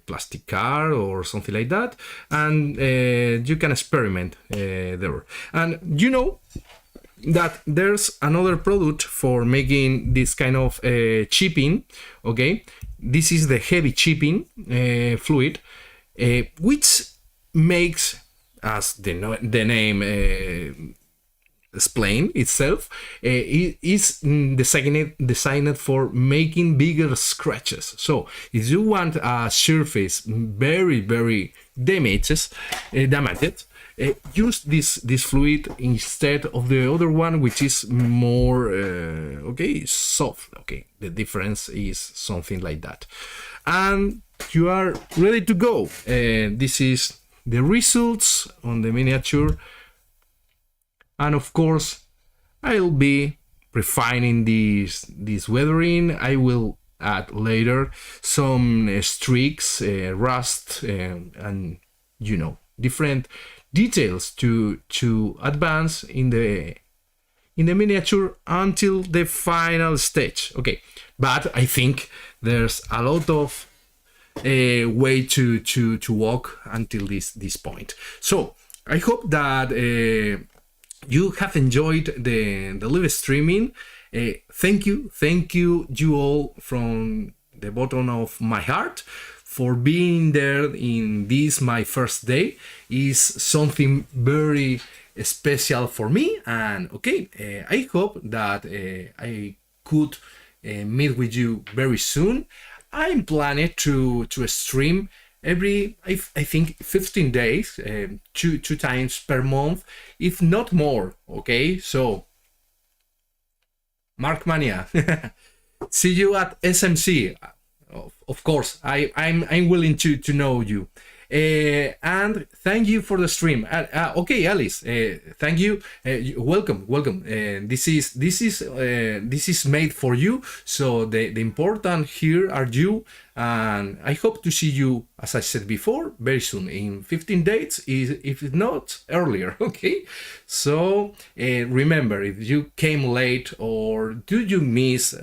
plastic car or something like that, and you can experiment there. And you know that there's another product for making this kind of chipping. Okay, this is the heavy chipping fluid, which makes, as the name explain itself, is designed for making bigger scratches. So if you want a surface very damaged, use this fluid instead of the other one, which is more soft. Okay, the difference is something like that, and you are ready to go. This is the results on the miniature, and of course I'll be refining this weathering. I will add later some streaks, rust, and you know, different details to advance in the miniature until the final stage. Okay, but I think there's a lot of way to walk until this point. So I hope that you have enjoyed the live streaming. Thank you all from the bottom of my heart for being there in this my first day. Is something very special for me, and okay, I hope that I could meet with you very soon. I'm planning to stream every, I think, 15 days, two times per month, if not more. Okay, so Mark Mania, see you at SMC. Of course, I'm willing to know you. And thank you for the stream. Okay, Alice, thank you. Welcome. This is made for you. So the important here are you, and I hope to see you, as I said before, very soon, in 15 days, if not earlier. Okay. So remember, if you came late or do you miss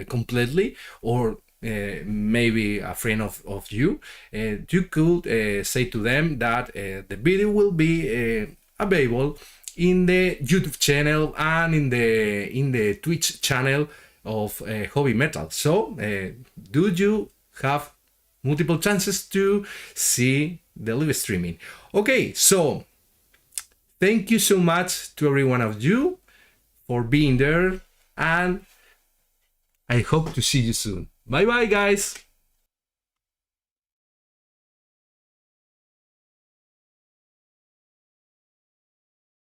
completely, or maybe a friend of you, you could say to them that the video will be available in the YouTube channel and in the Twitch channel of Hobby Metal. So do you have multiple chances to see the live streaming? Okay, so thank you so much to every one of you for being there, and I hope to see you soon. Bye bye, guys.